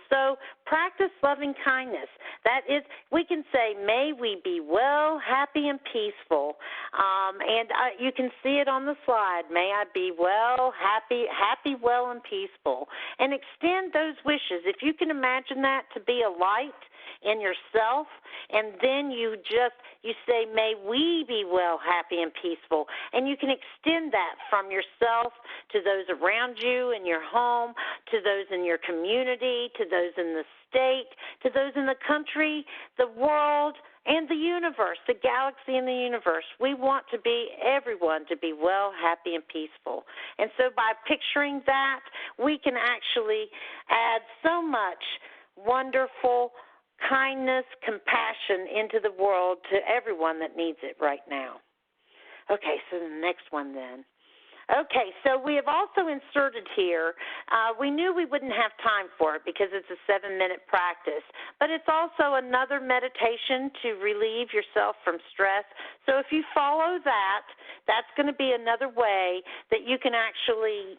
So practice loving kindness. That is, we can say, may we be well, happy, and peaceful. And you can see it on the slide. May I be well, happy, well, and peaceful. And extend those wishes. If you can imagine that to be a light in yourself, and then you say, may we be well, happy, and peaceful. And you can extend that from yourself to those around you in your home, to those in your community, to those in the state, to those in the country, the world, and the universe, the galaxy and the universe. We want everyone to be well, happy, and peaceful. And so by picturing that, we can actually add so much wonderful kindness, compassion into the world to everyone that needs it right now. Okay, so the next one then. Okay, so we have also inserted here, we knew we wouldn't have time for it because it's a 7-minute practice, but it's also another meditation to relieve yourself from stress. So if you follow that, that's going to be another way that you can actually,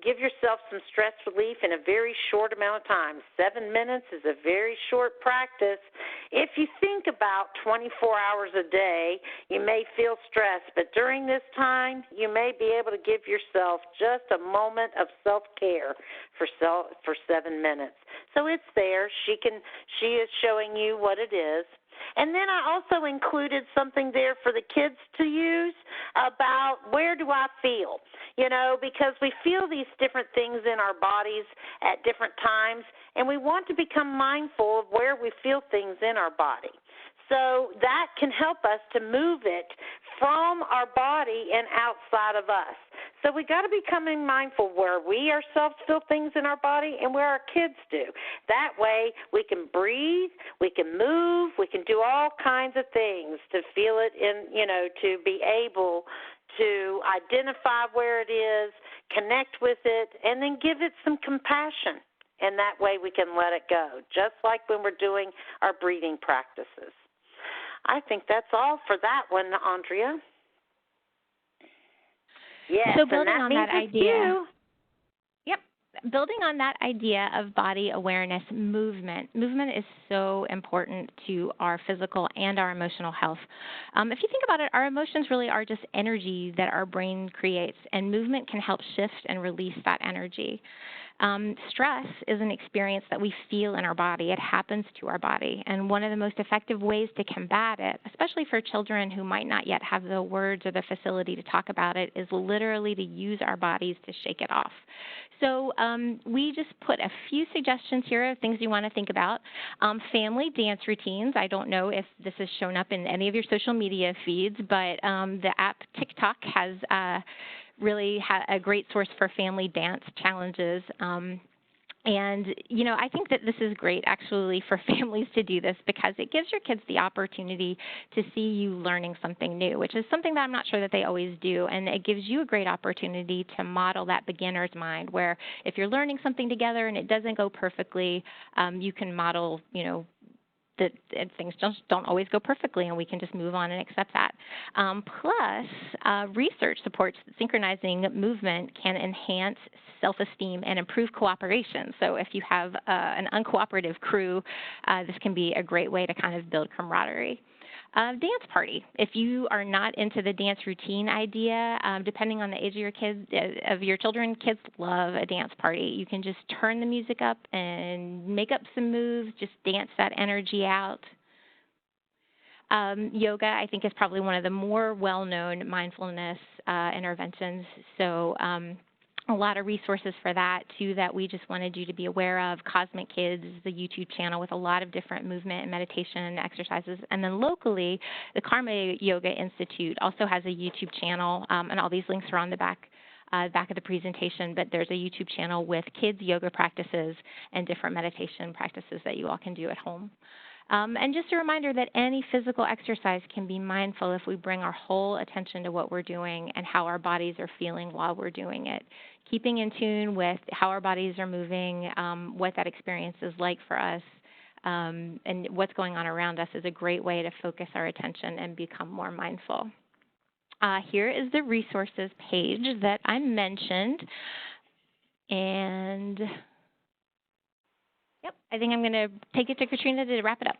give yourself some stress relief in a very short amount of time. 7 minutes is a very short practice. If you think about 24 hours a day, you may feel stressed, but during this time, you may be be able to give yourself just a moment of self-care for 7 minutes. So it's there. She is showing you what it is. And then I also included something there for the kids to use about where do I feel, because we feel these different things in our bodies at different times, and we want to become mindful of where we feel things in our body. So that can help us to move it from our body and outside of us. So we got to become mindful where we ourselves feel things in our body and where our kids do. That way we can breathe, we can move, we can do all kinds of things to feel it to be able to identify where it is, connect with it, and then give it some compassion. And that way we can let it go, just like when we're doing our breathing practices. I think that's all for that one, Andrea. Yes, so building on that idea, building on that idea of body awareness, movement is so important to our physical and our emotional health. If you think about it, our emotions really are just energy that our brain creates, and movement can help shift and release that energy. Stress is an experience that we feel in our body. It happens to our body. And one of the most effective ways to combat it, especially for children who might not yet have the words or the facility to talk about it, is literally to use our bodies to shake it off. So we just put a few suggestions here of things you want to think about. Family dance routines. I don't know if this has shown up in any of your social media feeds, but the app TikTok has really a great source for family dance challenges. And, I think that this is great, actually, for families to do this because it gives your kids the opportunity to see you learning something new, which is something that I'm not sure that they always do. And it gives you a great opportunity to model that beginner's mind where if you're learning something together and it doesn't go perfectly, you can model, that things just don't always go perfectly, and we can just move on and accept that. Plus, research supports that synchronizing movement can enhance self-esteem and improve cooperation. So if you have an uncooperative crew, this can be a great way to kind of build camaraderie. Dance party. If you are not into the dance routine idea, depending on the age of your kids, of your children, kids love a dance party. You can just turn the music up and make up some moves, just dance that energy out. Yoga, I think, is probably one of the more well-known mindfulness interventions. So a lot of resources for that, too, that we just wanted you to be aware of. Cosmic Kids is the YouTube channel with a lot of different movement and meditation exercises. And then locally, the Karma Yoga Institute also has a YouTube channel, and all these links are on the back of the presentation, but there's a YouTube channel with kids' yoga practices and different meditation practices that you all can do at home. And just a reminder that any physical exercise can be mindful if we bring our whole attention to what we're doing and how our bodies are feeling while we're doing it. Keeping in tune with how our bodies are moving, what that experience is like for us, and what's going on around us is a great way to focus our attention and become more mindful. Here is the resources page that I mentioned. And I think I'm going to take it to Katrina to wrap it up.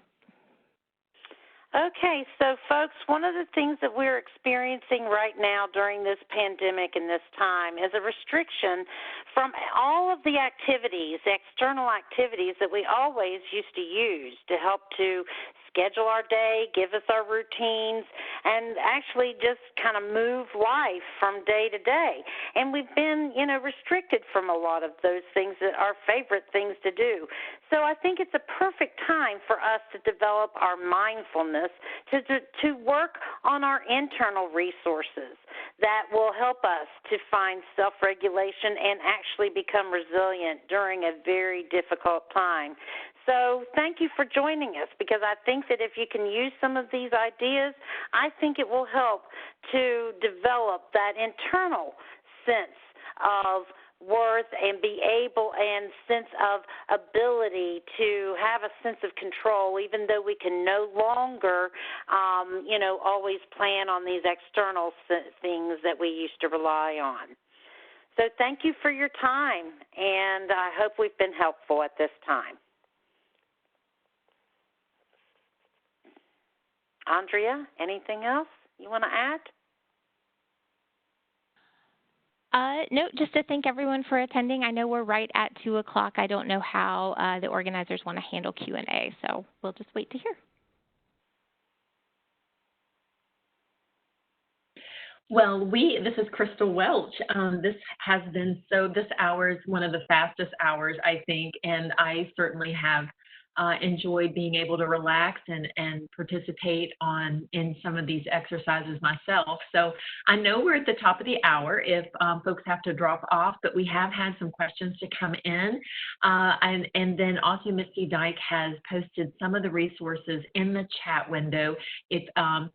Okay, so folks, one of the things that we're experiencing right now during this pandemic and this time is a restriction from all of the activities, external activities that we always used to use to help to schedule our day, give us our routines, and actually just kind of move life from day to day. And we've been, restricted from a lot of those things that are favorite things to do. So I think it's a perfect time for us to develop our mindfulness, to work on our internal resources that will help us to find self-regulation and actually become resilient during a very difficult time. So thank you for joining us, because I think that if you can use some of these ideas, I think it will help to develop that internal sense of worth and be able and sense of ability to have a sense of control, even though we can no longer, always plan on these external things that we used to rely on. So thank you for your time, and I hope we've been helpful at this time. Andrea, anything else you want to add? No, just to thank everyone for attending. I know we're right at 2 o'clock. I don't know how the organizers want to handle Q&A, so we'll just wait to hear. Well, this is Crystal Welch. This hour is one of the fastest hours, I think, and I certainly have enjoyed being able to relax and participate in some of these exercises myself. So I know we're at the top of the hour if folks have to drop off, but we have had some questions to come in. And then also Misty Dyke has posted some of the resources in the chat window if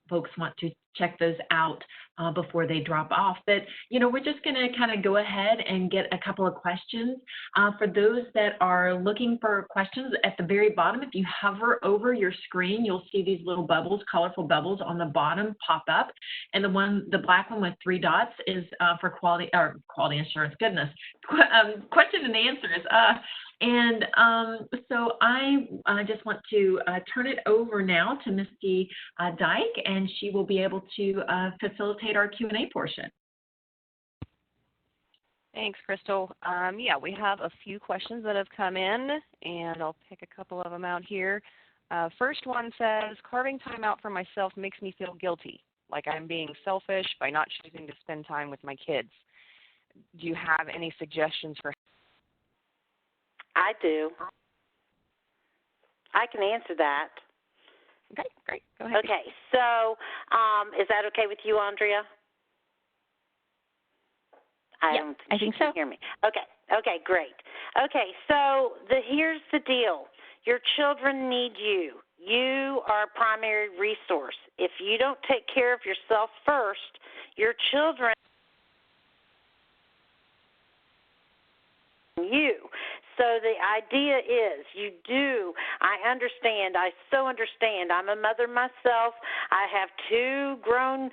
folks want to check those out before they drop off. But, we're just going to kind of go ahead and get a couple of questions. For those that are looking for questions, at the very bottom, if you hover over your screen, you'll see these little bubbles, colorful bubbles on the bottom pop up. And the black one with 3 dots is for quality assurance. Goodness. Question and answers. So I just want to turn it over now to Misty Dyke, and she will be able to facilitate our Q&A portion. Thanks, Crystal. We have a few questions that have come in, and I'll pick a couple of them out here. First one says, carving time out for myself makes me feel guilty, like I'm being selfish by not choosing to spend time with my kids. Do you have any suggestions for? I do. I can answer that. Okay, great. Go ahead. Okay, so is that okay with you, Andrea? I think so. You can hear me. Okay, great. Okay, so here's the deal. Your children need you. You are a primary resource. If you don't take care of yourself first, your children you. So the idea is I understand, I so understand. I'm a mother myself. I have 2 grown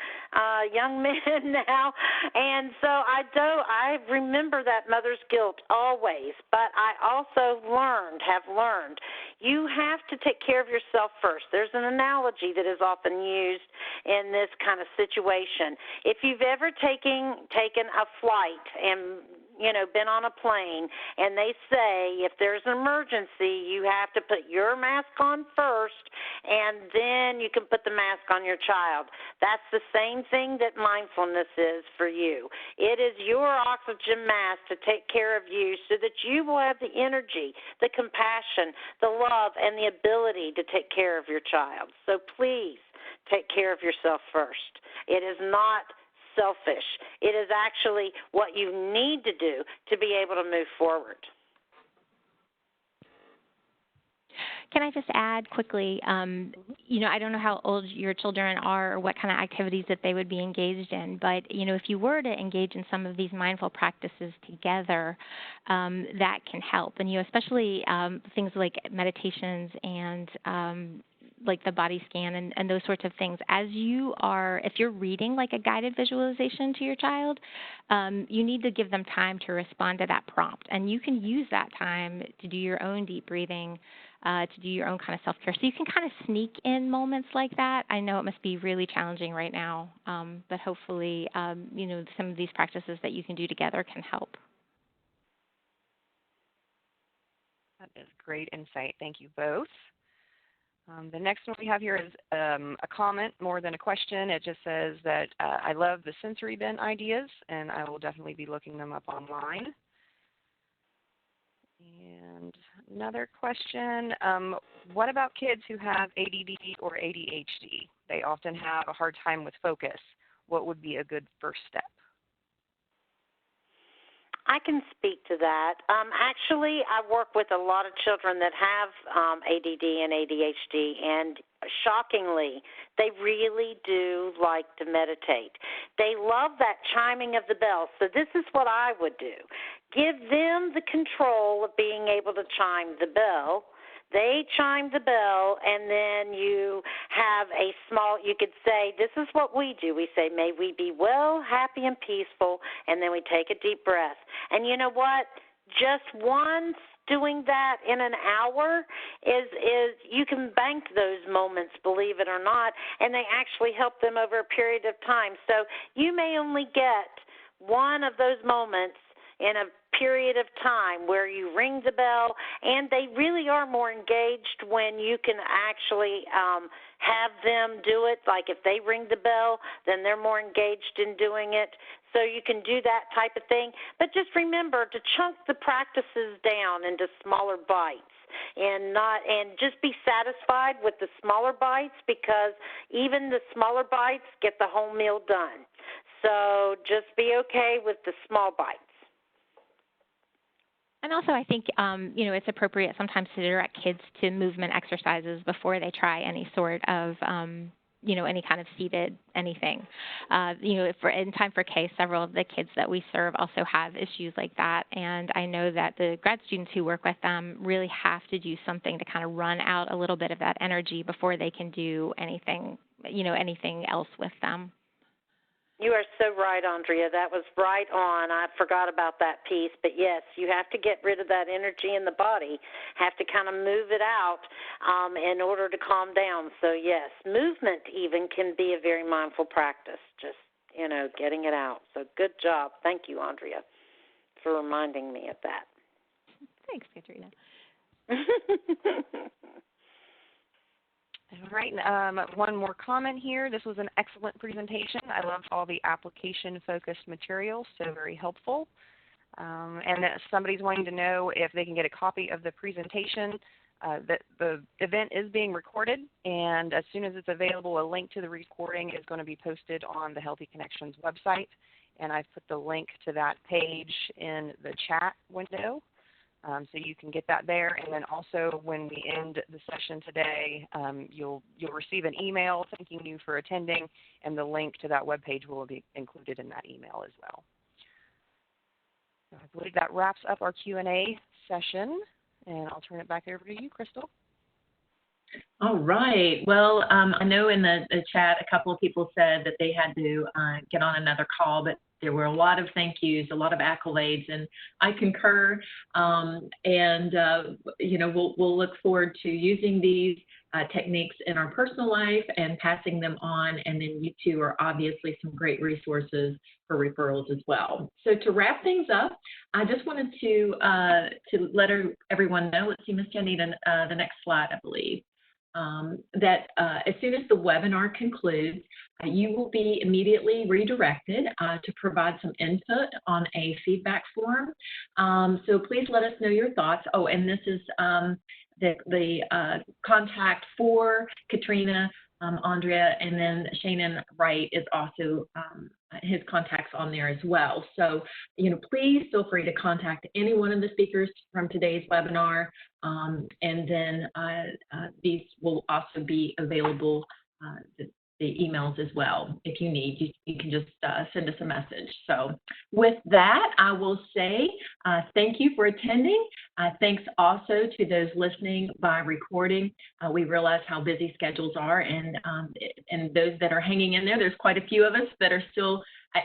young men now, and so I remember that mother's guilt always, but I also have learned, you have to take care of yourself first. There's an analogy that is often used in this kind of situation. If you've ever taken a flight and been on a plane, and they say if there's an emergency, you have to put your mask on first, and then you can put the mask on your child. That's the same thing that mindfulness is for you. It is your oxygen mask to take care of you so that you will have the energy, the compassion, the love, and the ability to take care of your child. So please take care of yourself first. It is not selfish. It is actually what you need to do to be able to move forward. Can I just add quickly, I don't know how old your children are or what kind of activities that they would be engaged in, but, if you were to engage in some of these mindful practices together, that can help. And, especially things like meditations and like the body scan and those sorts of things. If you're reading like a guided visualization to your child, you need to give them time to respond to that prompt. And you can use that time to do your own deep breathing, to do your own kind of self-care. So you can kind of sneak in moments like that. I know it must be really challenging right now, but hopefully, some of these practices that you can do together can help. That is great insight. Thank you both. The next one we have here is a comment more than a question. It just says that I love the sensory bin ideas, and I will definitely be looking them up online. And another question, what about kids who have ADD or ADHD? They often have a hard time with focus. What would be a good first step? I can speak to that. Actually, I work with a lot of children that have ADD and ADHD, and shockingly, they really do like to meditate. They love that chiming of the bell. So this is what I would do. Give them the control of being able to chime the bell. They chime the bell, and then you have you could say, this is what we do. We say, may we be well, happy, and peaceful, and then we take a deep breath. And you know what? Just once doing that in an hour is you can bank those moments, believe it or not, and they actually help them over a period of time. So you may only get one of those moments in a period of time where you ring the bell, and they really are more engaged when you can actually have them do it. Like if they ring the bell, then they're more engaged in doing it. So you can do that type of thing. But just remember to chunk the practices down into smaller bites. And just be satisfied with the smaller bites, because even the smaller bites get the whole meal done. So just be okay with the small bites. And also, I think, it's appropriate sometimes to direct kids to movement exercises before they try any sort of, any kind of seated anything. In time for K, several of the kids that we serve also have issues like that. And I know that the grad students who work with them really have to do something to kind of run out a little bit of that energy before they can do anything else with them. You are so right, Andrea. That was right on. I forgot about that piece. But, yes, you have to get rid of that energy in the body, have to kind of move it out in order to calm down. So, yes, movement even can be a very mindful practice, just, getting it out. So good job. Thank you, Andrea, for reminding me of that. Thanks, Katrina. All right, one more comment here. This was an excellent presentation. I loved all the application-focused materials, so very helpful. And somebody's wanting to know if they can get a copy of the presentation. That the event is being recorded, and as soon as it's available, a link to the recording is going to be posted on the Healthy Connections website, and I've put the link to that page in the chat window. So you can get that there, and then also when we end the session today, you'll receive an email thanking you for attending, and the link to that webpage will be included in that email as well. So I believe that wraps up our Q&A session, and I'll turn it back over to you, Crystal. All right. Well, I know in the chat a couple of people said that they had to get on another call, but there were a lot of thank yous, a lot of accolades, and I concur. We'll look forward to using these techniques in our personal life and passing them on. And then you two are obviously some great resources for referrals as well. So to wrap things up, I just wanted to let everyone know. Let's see, Ms. Jenny, the next slide, I believe. That as soon as the webinar concludes, you will be immediately redirected to provide some input on a feedback form. So please let us know your thoughts. Oh, and this is the contact for Katrina, Andrea, and then Shannon Wright is also his contacts on there as well. So, please feel free to contact any one of the speakers from today's webinar, and then these will also be available, the emails as well. If you need, you can just send us a message. So with that, I will say thank you for attending. Thanks also to those listening by recording. We realize how busy schedules are, and those that are hanging in there, there's quite a few of us that are still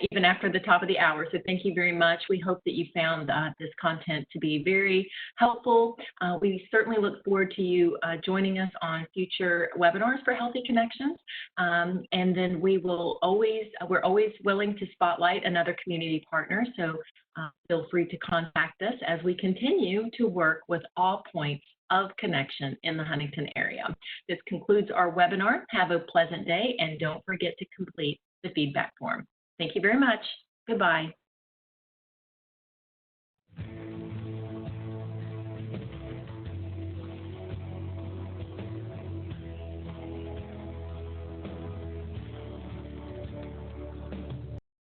even after the top of the hour. So thank you very much. We hope that you found this content to be very helpful. We certainly look forward to you joining us on future webinars for Healthy Connections. And then we're always willing to spotlight another community partner. So feel free to contact us as we continue to work with all points of connection in the Huntington area. This concludes our webinar. Have a pleasant day, and don't forget to complete the feedback form. Thank you very much. Goodbye.